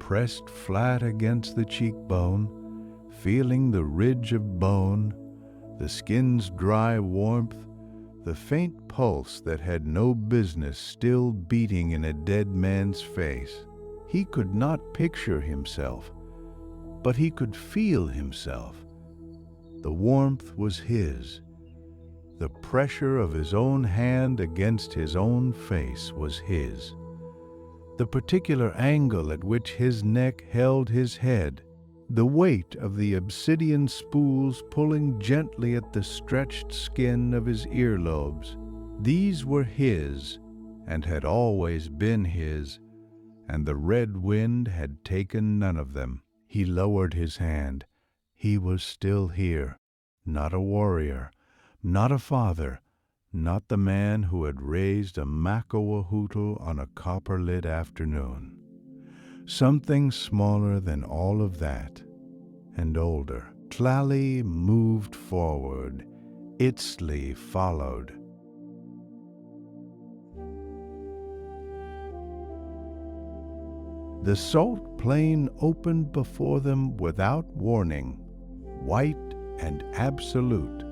pressed flat against the cheekbone, feeling the ridge of bone, the skin's dry warmth, the faint pulse that had no business still beating in a dead man's face. He could not picture himself, but he could feel himself. The warmth was his. The pressure of his own hand against his own face was his. The particular angle at which his neck held his head, the weight of the obsidian spools pulling gently at the stretched skin of his earlobes, these were his and had always been his, and the red wind had taken none of them. He lowered his hand. He was still here, not a warrior, not a father, not the man who had raised a Makawahutu on a copper-lit afternoon. Something smaller than all of that, and older. Tlali moved forward. Itztli followed. The salt plain opened before them without warning, white and absolute,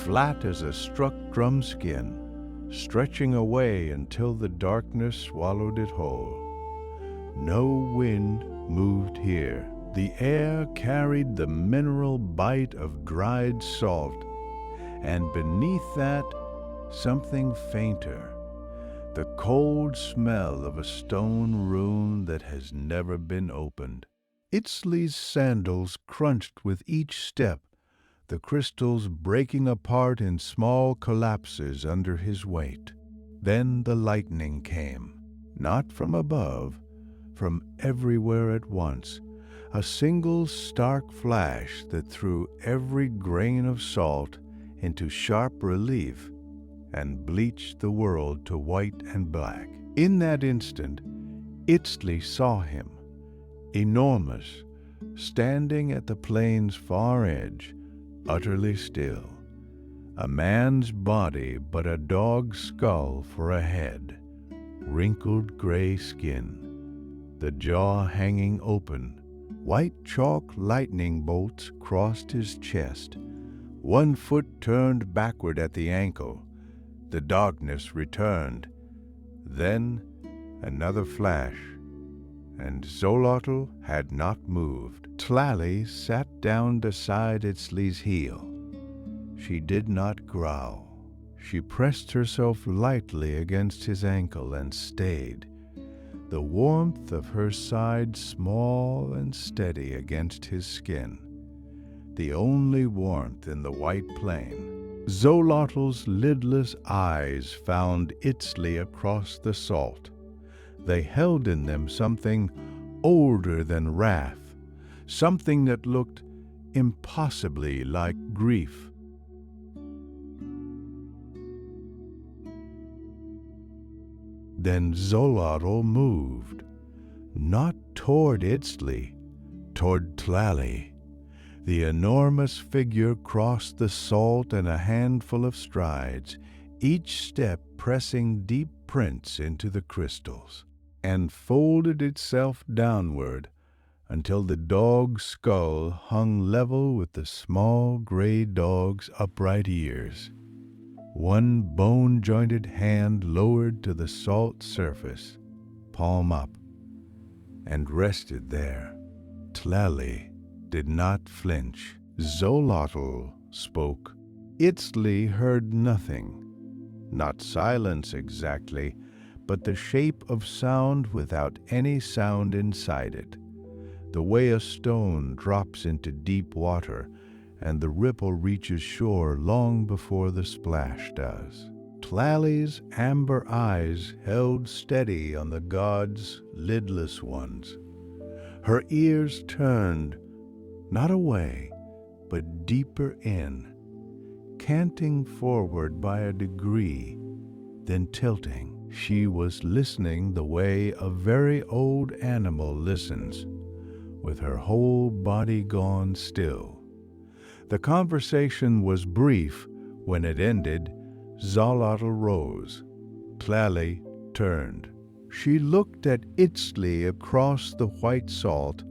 flat as a struck drum skin, stretching away until the darkness swallowed it whole. No wind moved here. The air carried the mineral bite of dried salt, and beneath that, something fainter, the cold smell of a stone rune that has never been opened. Itztli's sandals crunched with each step, the crystals breaking apart in small collapses under his weight. Then the lightning came, not from above, from everywhere at once, a single stark flash that threw every grain of salt into sharp relief and bleached the world to white and black. In that instant, Itztli saw him, enormous, standing at the plain's far edge, utterly still. A man's body but a dog's skull for a head, wrinkled gray skin, the jaw hanging open. White chalk lightning bolts crossed his chest. One foot turned backward at the ankle. The darkness returned. Then another flash, and Xolotl had not moved. Tlali sat down beside Itztli's heel. She did not growl. She pressed herself lightly against his ankle and stayed. the warmth of her side small and steady against his skin, the only warmth in the white plain. Xolotl's lidless eyes found Itztli across the salt. They held in them something older than wrath, something that looked impossibly like grief. Then Xolotl moved, not toward Itztli, toward Tlali. The enormous figure crossed the salt in a handful of strides, each step pressing deep prints into the crystals, and folded itself downward until the dog's skull hung level with the small gray dog's upright ears. One bone-jointed hand lowered to the salt surface, palm up, and rested there. Tlali did not flinch. Xolotl spoke. Itztli heard nothing, not silence exactly, but the shape of sound without any sound inside it, the way a stone drops into deep water and the ripple reaches shore long before the splash does. Tlali's amber eyes held steady on the god's lidless ones. Her ears turned, not away, but deeper in, canting forward by a degree, then tilting. She was listening the way a very old animal listens, with her whole body gone still. The conversation was brief. When it ended, Xolotl rose. Tlali turned. She looked at Itztli across the white salt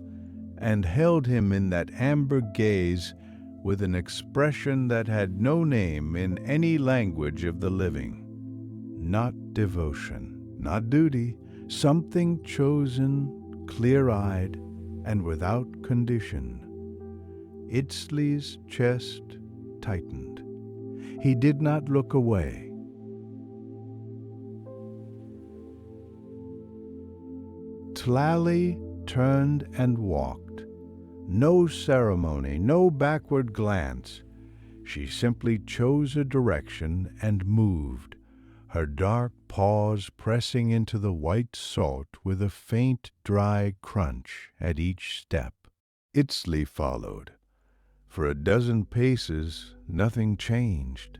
and held him in that amber gaze with an expression that had no name in any language of the living. Not devotion, not duty, something chosen, clear-eyed, and without condition. Itztli's chest tightened. He did not look away. Tlali turned and walked. No ceremony, no backward glance. She simply chose a direction and moved, her dark paws pressing into the white salt with a faint, dry crunch at each step. Itztli followed. For a dozen paces, nothing changed.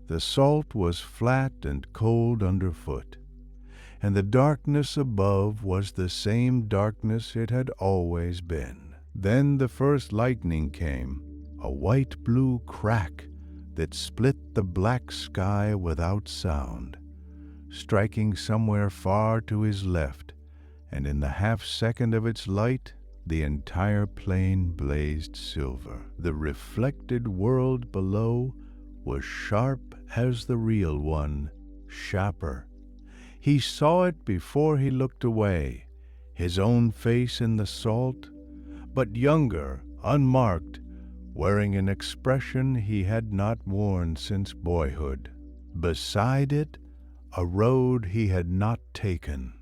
The salt was flat and cold underfoot, and the darkness above was the same darkness it had always been. Then the first lightning came, a white-blue crack that split the black sky without sound, striking somewhere far to his left, and in the half-second of its light, the entire plain blazed silver. The reflected world below was sharp as the real one, sharper. He saw it before he looked away, his own face in the salt, but younger, unmarked, wearing an expression he had not worn since boyhood. Beside it, a road he had not taken.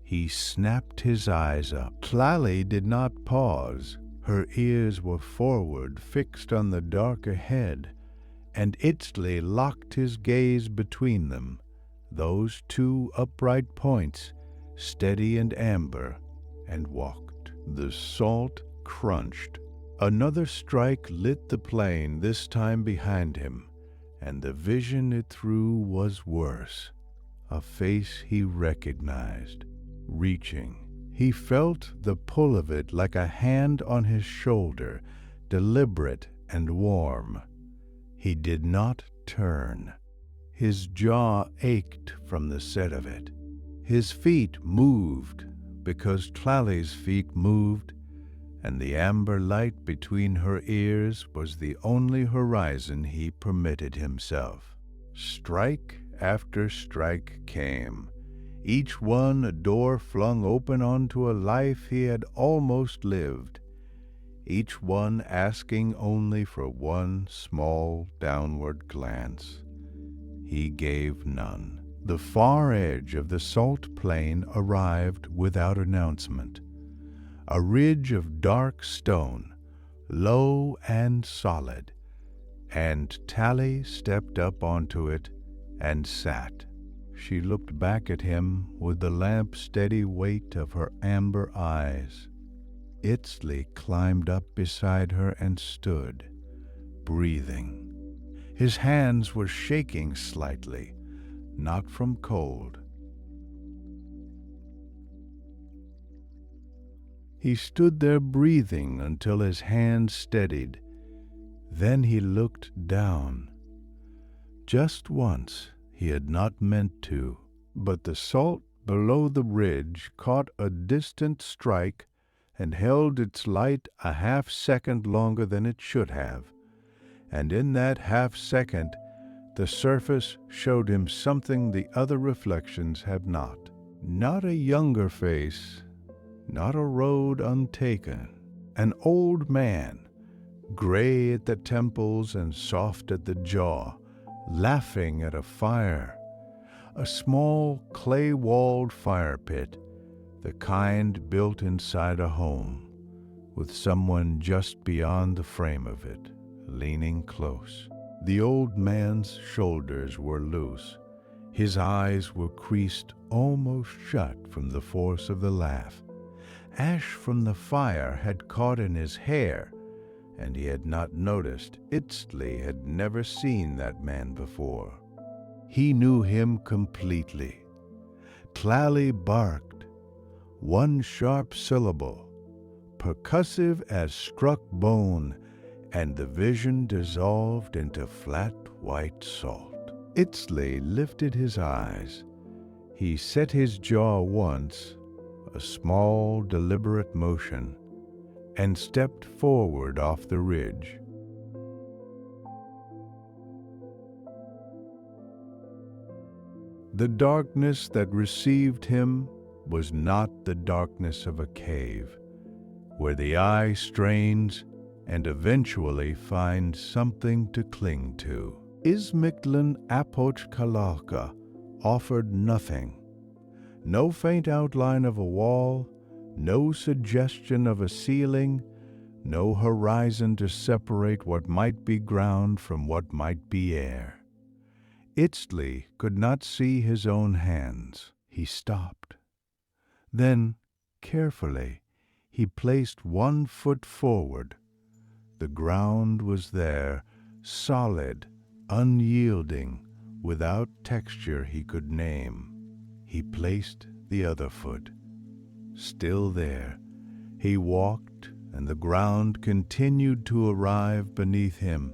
He snapped his eyes up. Tlali did not pause. Her ears were forward, fixed on the dark ahead, and Itztli locked his gaze between them, those two upright points, steady and amber, and walked. The salt crunched. Another strike lit the plain, this time behind him, and the vision it threw was worse. A face he recognized. Reaching. He felt the pull of it like a hand on his shoulder, deliberate and warm. He did not turn. His jaw ached from the set of it. His feet moved because Tlali's feet moved, and the amber light between her ears was the only horizon he permitted himself. Strike after strike came, each one a door flung open onto a life he had almost lived, each one asking only for one small downward glance. He gave none. The far edge of the salt plain arrived without announcement. A ridge of dark stone, low and solid, and Tally stepped up onto it and sat. She looked back at him with the lamp-steady weight of her amber eyes. Itztli climbed up beside her and stood, breathing. His hands were shaking slightly, not from cold. He stood there breathing until his hands steadied. Then he looked down. Just once he had not meant to, but the salt below the ridge caught a distant strike and held its light a half-second longer than it should have. And in that half-second, the surface showed him something the other reflections had not. Not a younger face, not a road untaken. An old man, gray at the temples and soft at the jaw, laughing at a fire. A small clay-walled fire pit, the kind built inside a home, with someone just beyond the frame of it, leaning close. The old man's shoulders were loose. His eyes were creased almost shut from the force of the laugh. Ash from the fire had caught in his hair, and he had not noticed. Itztli had never seen that man before. He knew him completely. Tlali barked, one sharp syllable, percussive as struck bone, and the vision dissolved into flat white salt. Itztli lifted his eyes. He set his jaw once, a small, deliberate motion, and stepped forward off the ridge. The darkness that received him was not the darkness of a cave, where the eye strains and eventually finds something to cling to. Mictlan Apoch Kalalka offered nothing. No faint outline of a wall, no suggestion of a ceiling, no horizon to separate what might be ground from what might be air. Itztli could not see his own hands. He stopped. Then, carefully, he placed one foot forward. The ground was there, solid, unyielding, without texture he could name. He placed the other foot. Still there, he walked, and the ground continued to arrive beneath him,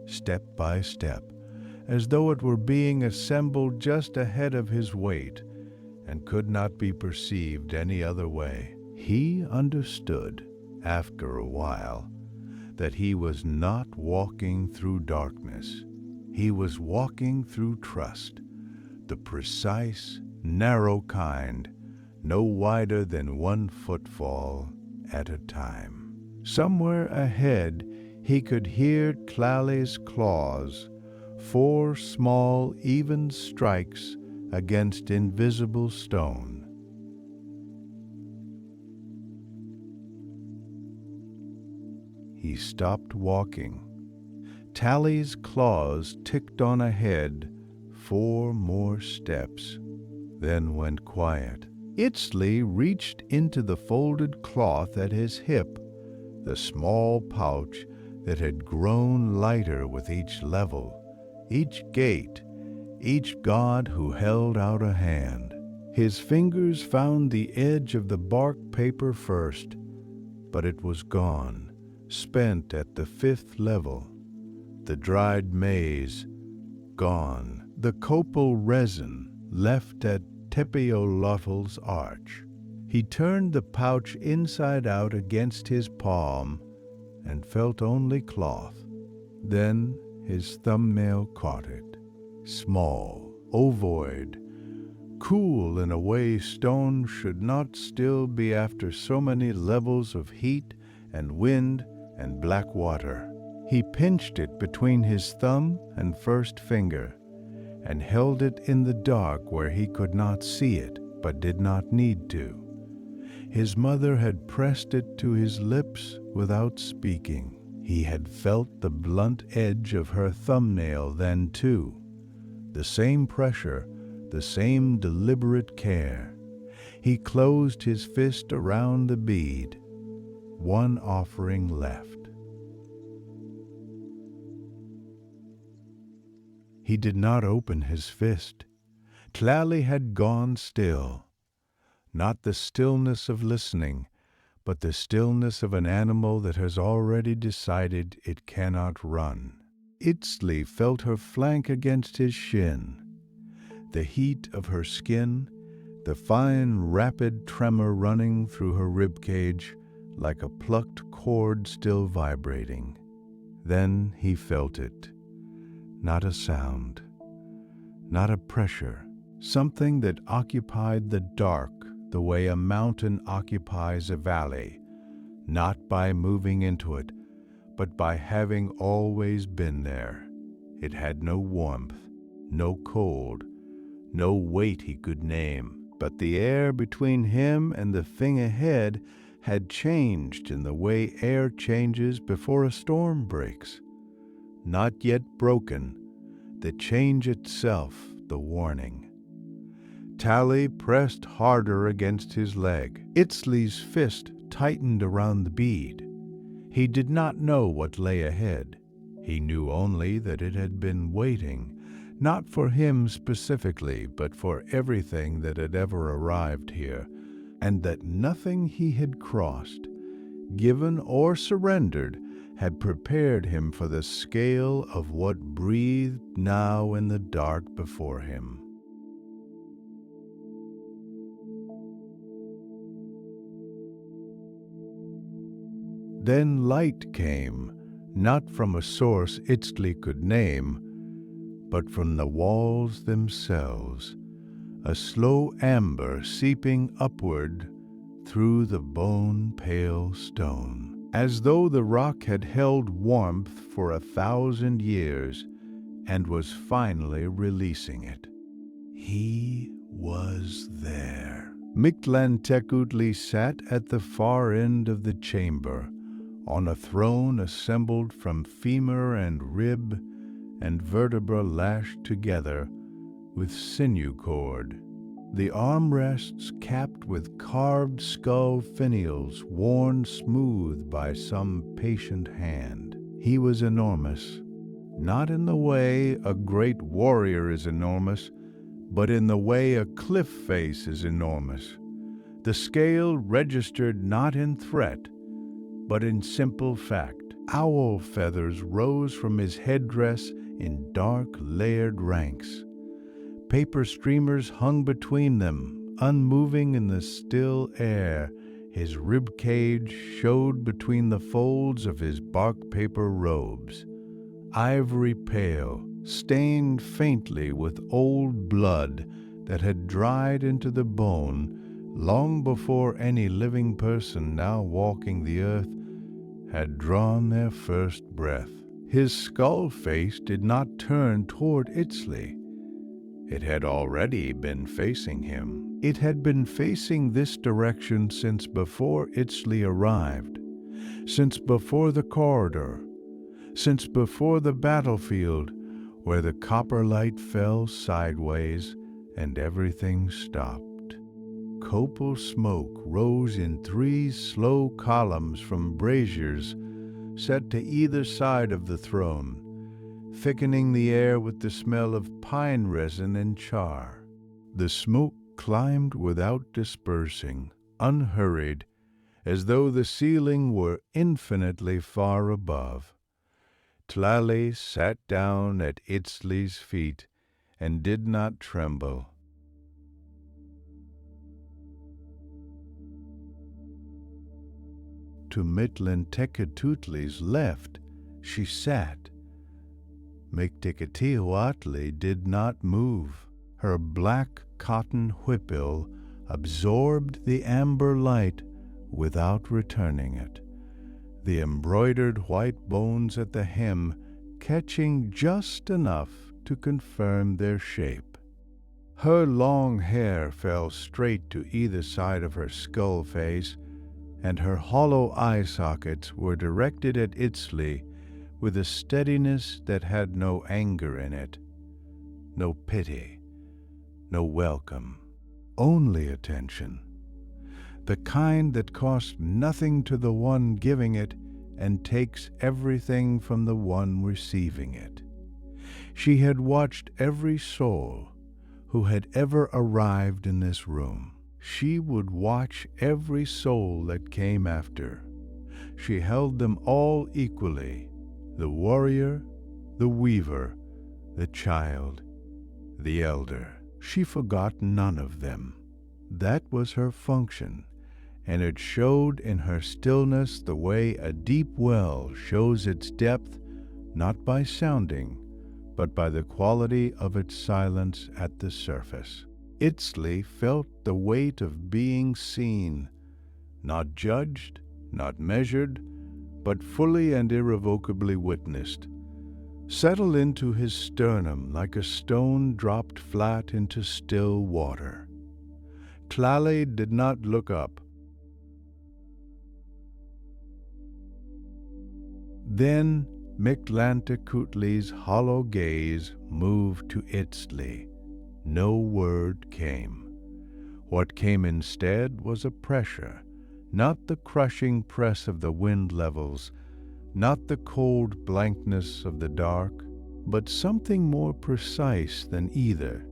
step by step, as though it were being assembled just ahead of his weight, and could not be perceived any other way. He understood, after a while, that he was not walking through darkness. He was walking through trust, the precise, narrow kind, no wider than one footfall at a time. Somewhere ahead, he could hear Tlali's claws, 4 small, even strikes against invisible stone. He stopped walking. Tally's claws ticked on ahead, 4 more steps, then went quiet. Itztli reached into the folded cloth at his hip, the small pouch that had grown lighter with each level, each gate, each god who held out a hand. His fingers found the edge of the bark paper first, but it was gone, spent at the 5th level. The dried maize, gone. The copal resin, left at Tepeolotl's arch. He turned the pouch inside out against his palm and felt only cloth. Then his thumbnail caught it. Small, ovoid, cool in a way stone should not still be after so many levels of heat and wind and black water. He pinched it between his thumb and first finger, and held it in the dark where he could not see it, but did not need to. His mother had pressed it to his lips without speaking. He had felt the blunt edge of her thumbnail then too. The same pressure, the same deliberate care. He closed his fist around the bead. One offering left. He did not open his fist. Tlali had gone still. Not the stillness of listening, but the stillness of an animal that has already decided it cannot run. Itztli felt her flank against his shin. The heat of her skin, the fine, rapid tremor running through her ribcage like a plucked cord still vibrating. Then he felt it. Not a sound, not a pressure, something that occupied the dark the way a mountain occupies a valley, not by moving into it, but by having always been there. It had no warmth, no cold, no weight he could name, but the air between him and the thing ahead had changed in the way air changes before a storm breaks. Not yet broken, the change itself the warning. Tali pressed harder against his leg. Itztli's fist tightened around the bead. He did not know what lay ahead. He knew only that it had been waiting, not for him specifically, but for everything that had ever arrived here, and that nothing he had crossed, given or surrendered, had prepared him for the scale of what breathed now in the dark before him. Then light came, not from a source Itztli could name, but from the walls themselves, a slow amber seeping upward through the bone-pale stone, as though the rock had held warmth for 1,000 years and was finally releasing it. He was there. Mictlan Tekutli sat at the far end of the chamber, on a throne assembled from femur and rib and vertebra lashed together with sinew cord. The armrests capped with carved skull finials worn smooth by some patient hand. He was enormous, not in the way a great warrior is enormous, but in the way a cliff face is enormous. The scale registered not in threat, but in simple fact. Owl feathers rose from his headdress in dark, layered ranks. Paper streamers hung between them, unmoving in the still air. His rib cage showed between the folds of his bark paper robes, ivory pale, stained faintly with old blood that had dried into the bone long before any living person now walking the earth had drawn their first breath. His skull face did not turn toward Itztli. It had already been facing him. It had been facing this direction since before Itztli arrived, since before the corridor, since before the battlefield where the copper light fell sideways and everything stopped. Copal smoke rose in 3 slow columns from braziers set to either side of the throne, thickening the air with the smell of pine resin and char. The smoke climbed without dispersing, unhurried, as though the ceiling were infinitely far above. Tlali sat down at Itztli's feet and did not tremble. To Mictlan Tekutli's left, she sat. Mictlan did not move. Her black cotton whippill absorbed the amber light without returning it, the embroidered white bones at the hem catching just enough to confirm their shape. Her long hair fell straight to either side of her skull face, and her hollow eye sockets were directed at Itztli with a steadiness that had no anger in it, no pity, no welcome, only attention, the kind that costs nothing to the one giving it and takes everything from the one receiving it. She had watched every soul who had ever arrived in this room. She would watch every soul that came after. She held them all equally, the warrior, the weaver, the child, the elder. She forgot none of them. That was her function, and it showed in her stillness the way a deep well shows its depth not by sounding, but by the quality of its silence at the surface. Itztli felt the weight of being seen, not judged, not measured, but fully and irrevocably witnessed, settle into his sternum like a stone dropped flat into still water. Tlali did not look up. Then Mictlan's hollow gaze moved to Itztli. No word came. What came instead was a pressure, not the crushing press of the wind levels, not the cold blankness of the dark, but something more precise than either.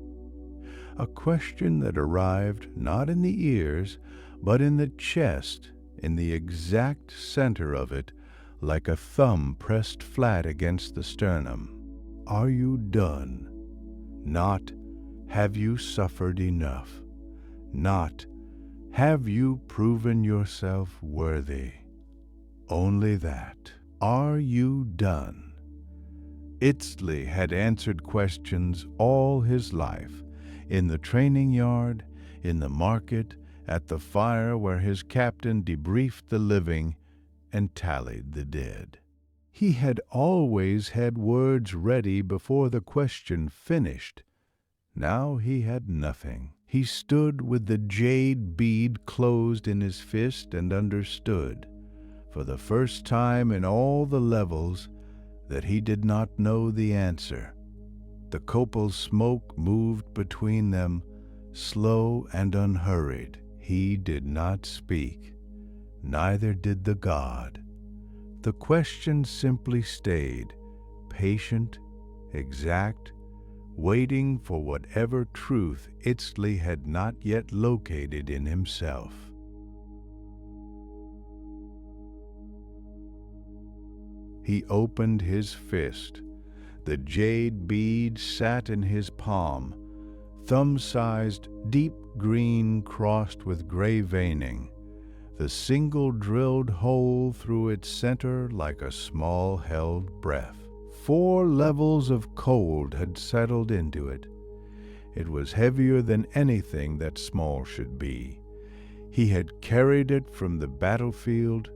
A question that arrived not in the ears, but in the chest, in the exact center of it, like a thumb pressed flat against the sternum. Are you done? Not, have you suffered enough? Not, have you proven yourself worthy? Only that. Are you done? Itztli had answered questions all his life, in the training yard, in the market, at the fire where his captain debriefed the living and tallied the dead. He had always had words ready before the question finished. Now he had nothing. He stood with the jade bead closed in his fist and understood, for the first time in all the levels, that he did not know the answer. The copal smoke moved between them, slow and unhurried. He did not speak. Neither did the god. The question simply stayed, patient, exact, waiting for whatever truth Itztli had not yet located in himself. He opened his fist. The jade bead sat in his palm, thumb-sized, deep green crossed with gray veining, the single drilled hole through its center like a small held breath. 4 levels of cold had settled into it. It was heavier than anything that small should be. He had carried it from the battlefield,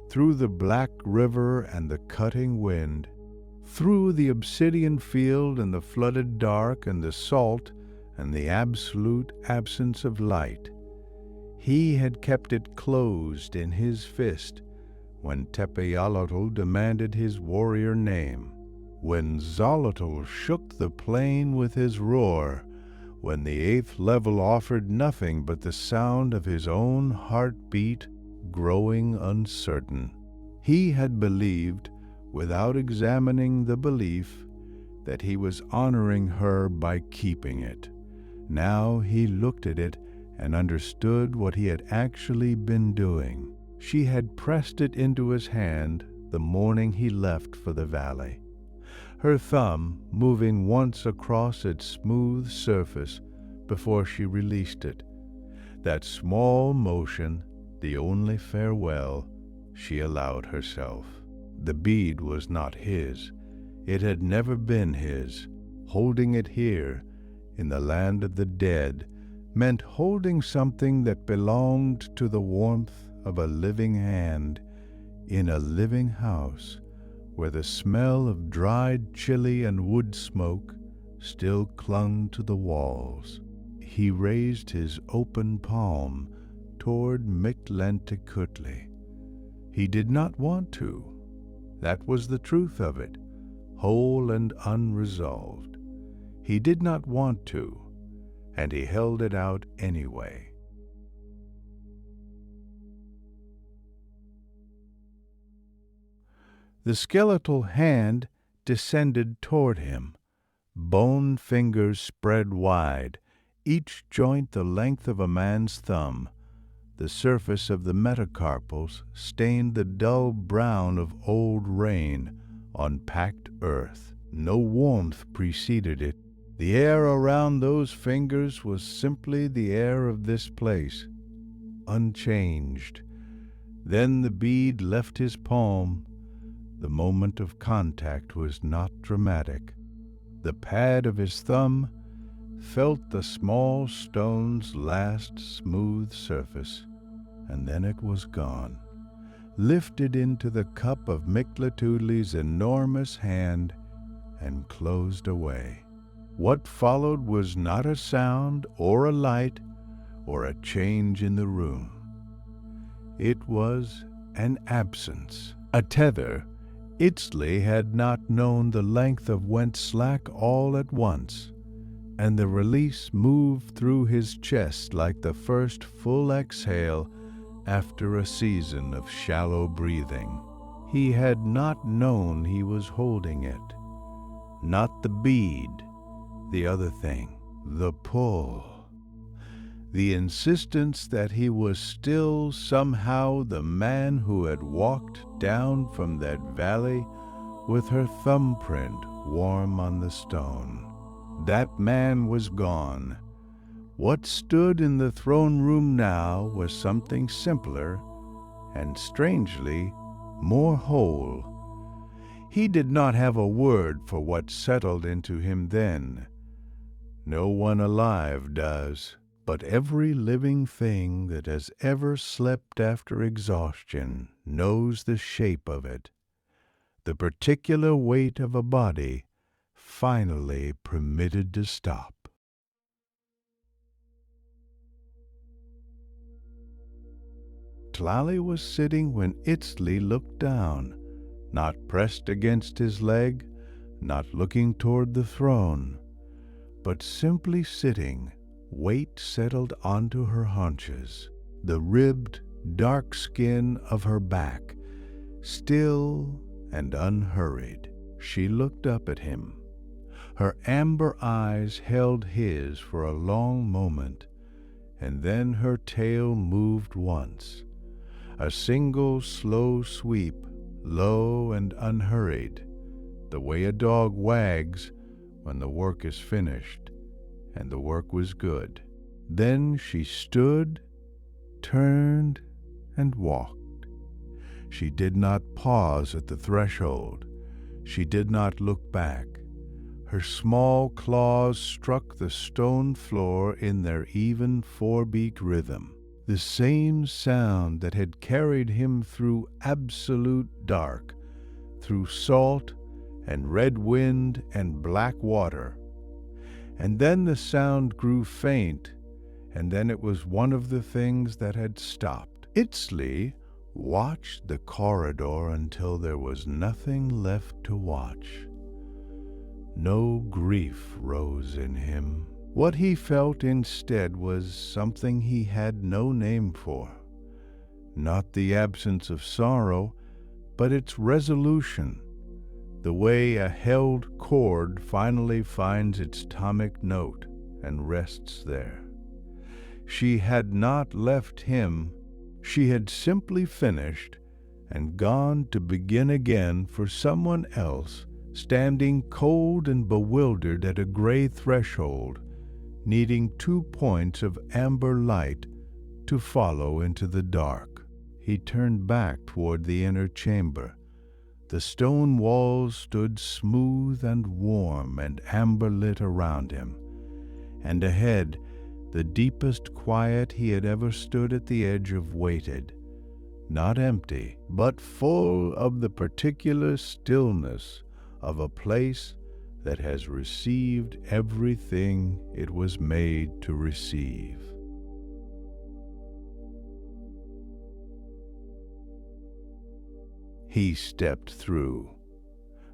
through the black river and the cutting wind, through the obsidian field and the flooded dark and the salt and the absolute absence of light. He had kept it closed in his fist when Tepeyalatl demanded his warrior name, when Xolotl shook the plain with his roar, when the 8th level offered nothing but the sound of his own heartbeat growing uncertain. He had believed, without examining the belief, that he was honoring her by keeping it. Now he looked at it and understood what he had actually been doing. She had pressed it into his hand the morning he left for the valley, her thumb moving once across its smooth surface before she released it. That small motion, the only farewell she allowed herself. The bead was not his. It had never been his. Holding it here, in the land of the dead, meant holding something that belonged to the warmth of a living hand, in a living house, where the smell of dried chili and wood smoke still clung to the walls. He raised his open palm toward Mictlan. He did not want to. That was the truth of it, whole and unresolved. He did not want to, and he held it out anyway. The skeletal hand descended toward him, bone fingers spread wide, each joint the length of a man's thumb. The surface of the metacarpals stained the dull brown of old rain on packed earth. No warmth preceded it. The air around those fingers was simply the air of this place, unchanged. Then the bead left his palm. The moment of contact was not dramatic. The pad of his thumb felt the small stone's last smooth surface, and then it was gone, lifted into the cup of Mictlan's enormous hand and closed away. What followed was not a sound or a light or a change in the room. It was an absence, a tether. Itztli had not known the length of went slack all at once, and the release moved through his chest like the first full exhale after a season of shallow breathing. He had not known he was holding it. Not the bead, the other thing, the pull. The insistence that he was still somehow the man who had walked down from that valley with her thumbprint warm on the stone. That man was gone. What stood in the throne room now was something simpler and, strangely, more whole. He did not have a word for what settled into him then. No one alive does. But every living thing that has ever slept after exhaustion knows the shape of it, the particular weight of a body finally permitted to stop. Tlali was sitting when Itztli looked down, not pressed against his leg, not looking toward the throne, but simply sitting. Weight settled onto her haunches, the ribbed, dark skin of her back, still and unhurried. She looked up at him. Her amber eyes held his for a long moment, and then her tail moved once. A single slow sweep, low and unhurried, the way a dog wags when the work is finished. And the work was good. Then she stood, turned, and walked. She did not pause at the threshold. She did not look back. Her small claws struck the stone floor in their even four-beat rhythm, the same sound that had carried him through absolute dark, through salt and red wind and black water. And then the sound grew faint, and then it was one of the things that had stopped. Itztli watched the corridor until there was nothing left to watch. No grief rose in him. What he felt instead was something he had no name for. Not the absence of sorrow, but its resolution. The way a held chord finally finds its tonic note and rests there. She had not left him. She had simply finished and gone to begin again for someone else, standing cold and bewildered at a gray threshold, needing 2 points of amber light to follow into the dark. He turned back toward the inner chamber. The stone walls stood smooth and warm and amber-lit around him, and ahead, the deepest quiet he had ever stood at the edge of waited, not empty, but full of the particular stillness of a place that has received everything it was made to receive. He stepped through.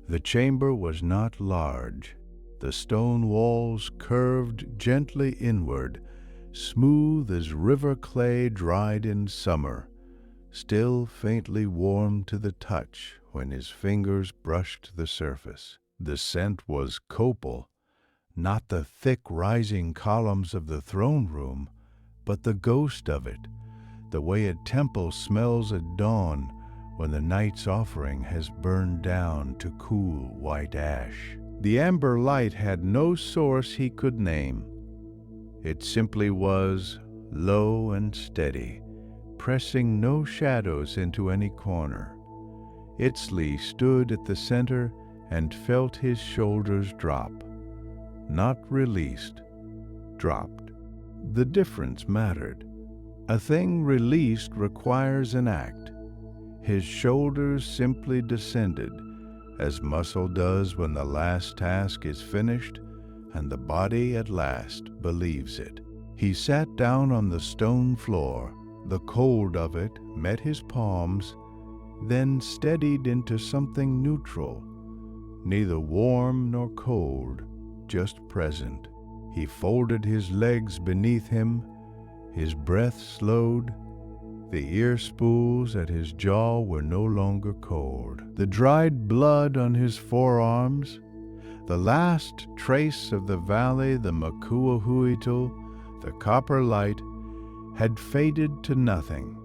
The chamber was not large. The stone walls curved gently inward, smooth as river clay dried in summer, still faintly warm to the touch when his fingers brushed the surface. The scent was copal, not the thick rising columns of the throne room, but the ghost of it, the way a temple smells at dawn when the night's offering has burned down to cool white ash. The amber light had no source he could name. It simply was, low and steady, pressing no shadows into any corner. Itztli stood at the center and felt his shoulders drop. Not released, dropped. The difference mattered. A thing released requires an act. His shoulders simply descended, as muscle does when the last task is finished and the body at last believes it. He sat down on the stone floor. The cold of it met his palms, then steadied into something neutral, neither warm nor cold, just present. He folded his legs beneath him, his breath slowed. The ear spools at his jaw were no longer cold. The dried blood on his forearms, the last trace of the valley, the Makuahuitl, the copper light, had faded to nothing.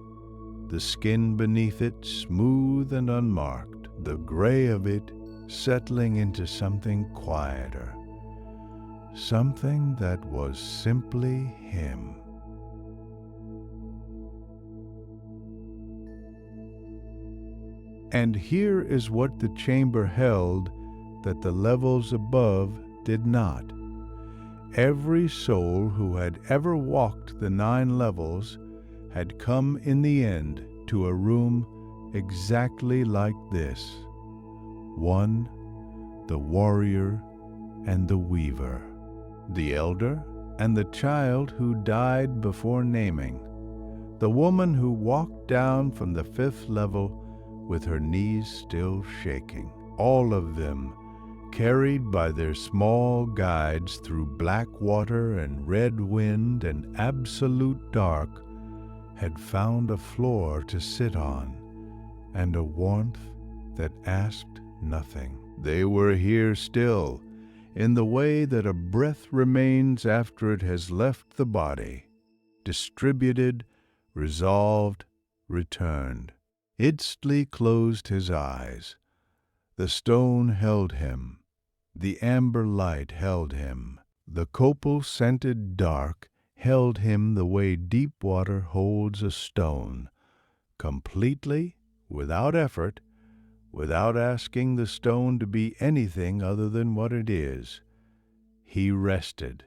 The skin beneath it smooth and unmarked, the gray of it settling into something quieter, something that was simply him. And here is what the chamber held that the levels above did not. Every soul who had ever walked the 9 levels had come in the end to a room exactly like this. One, the warrior and the weaver, the elder and the child who died before naming, the woman who walked down from the 5th level with her knees still shaking. All of them, carried by their small guides through black water and red wind and absolute dark, had found a floor to sit on and a warmth that asked nothing. They were here still, in the way that a breath remains after it has left the body, distributed, resolved, returned. Itztli closed his eyes. The stone held him. The amber light held him. The copal-scented dark held him the way deep water holds a stone, completely, without effort, without asking the stone to be anything other than what it is. He rested,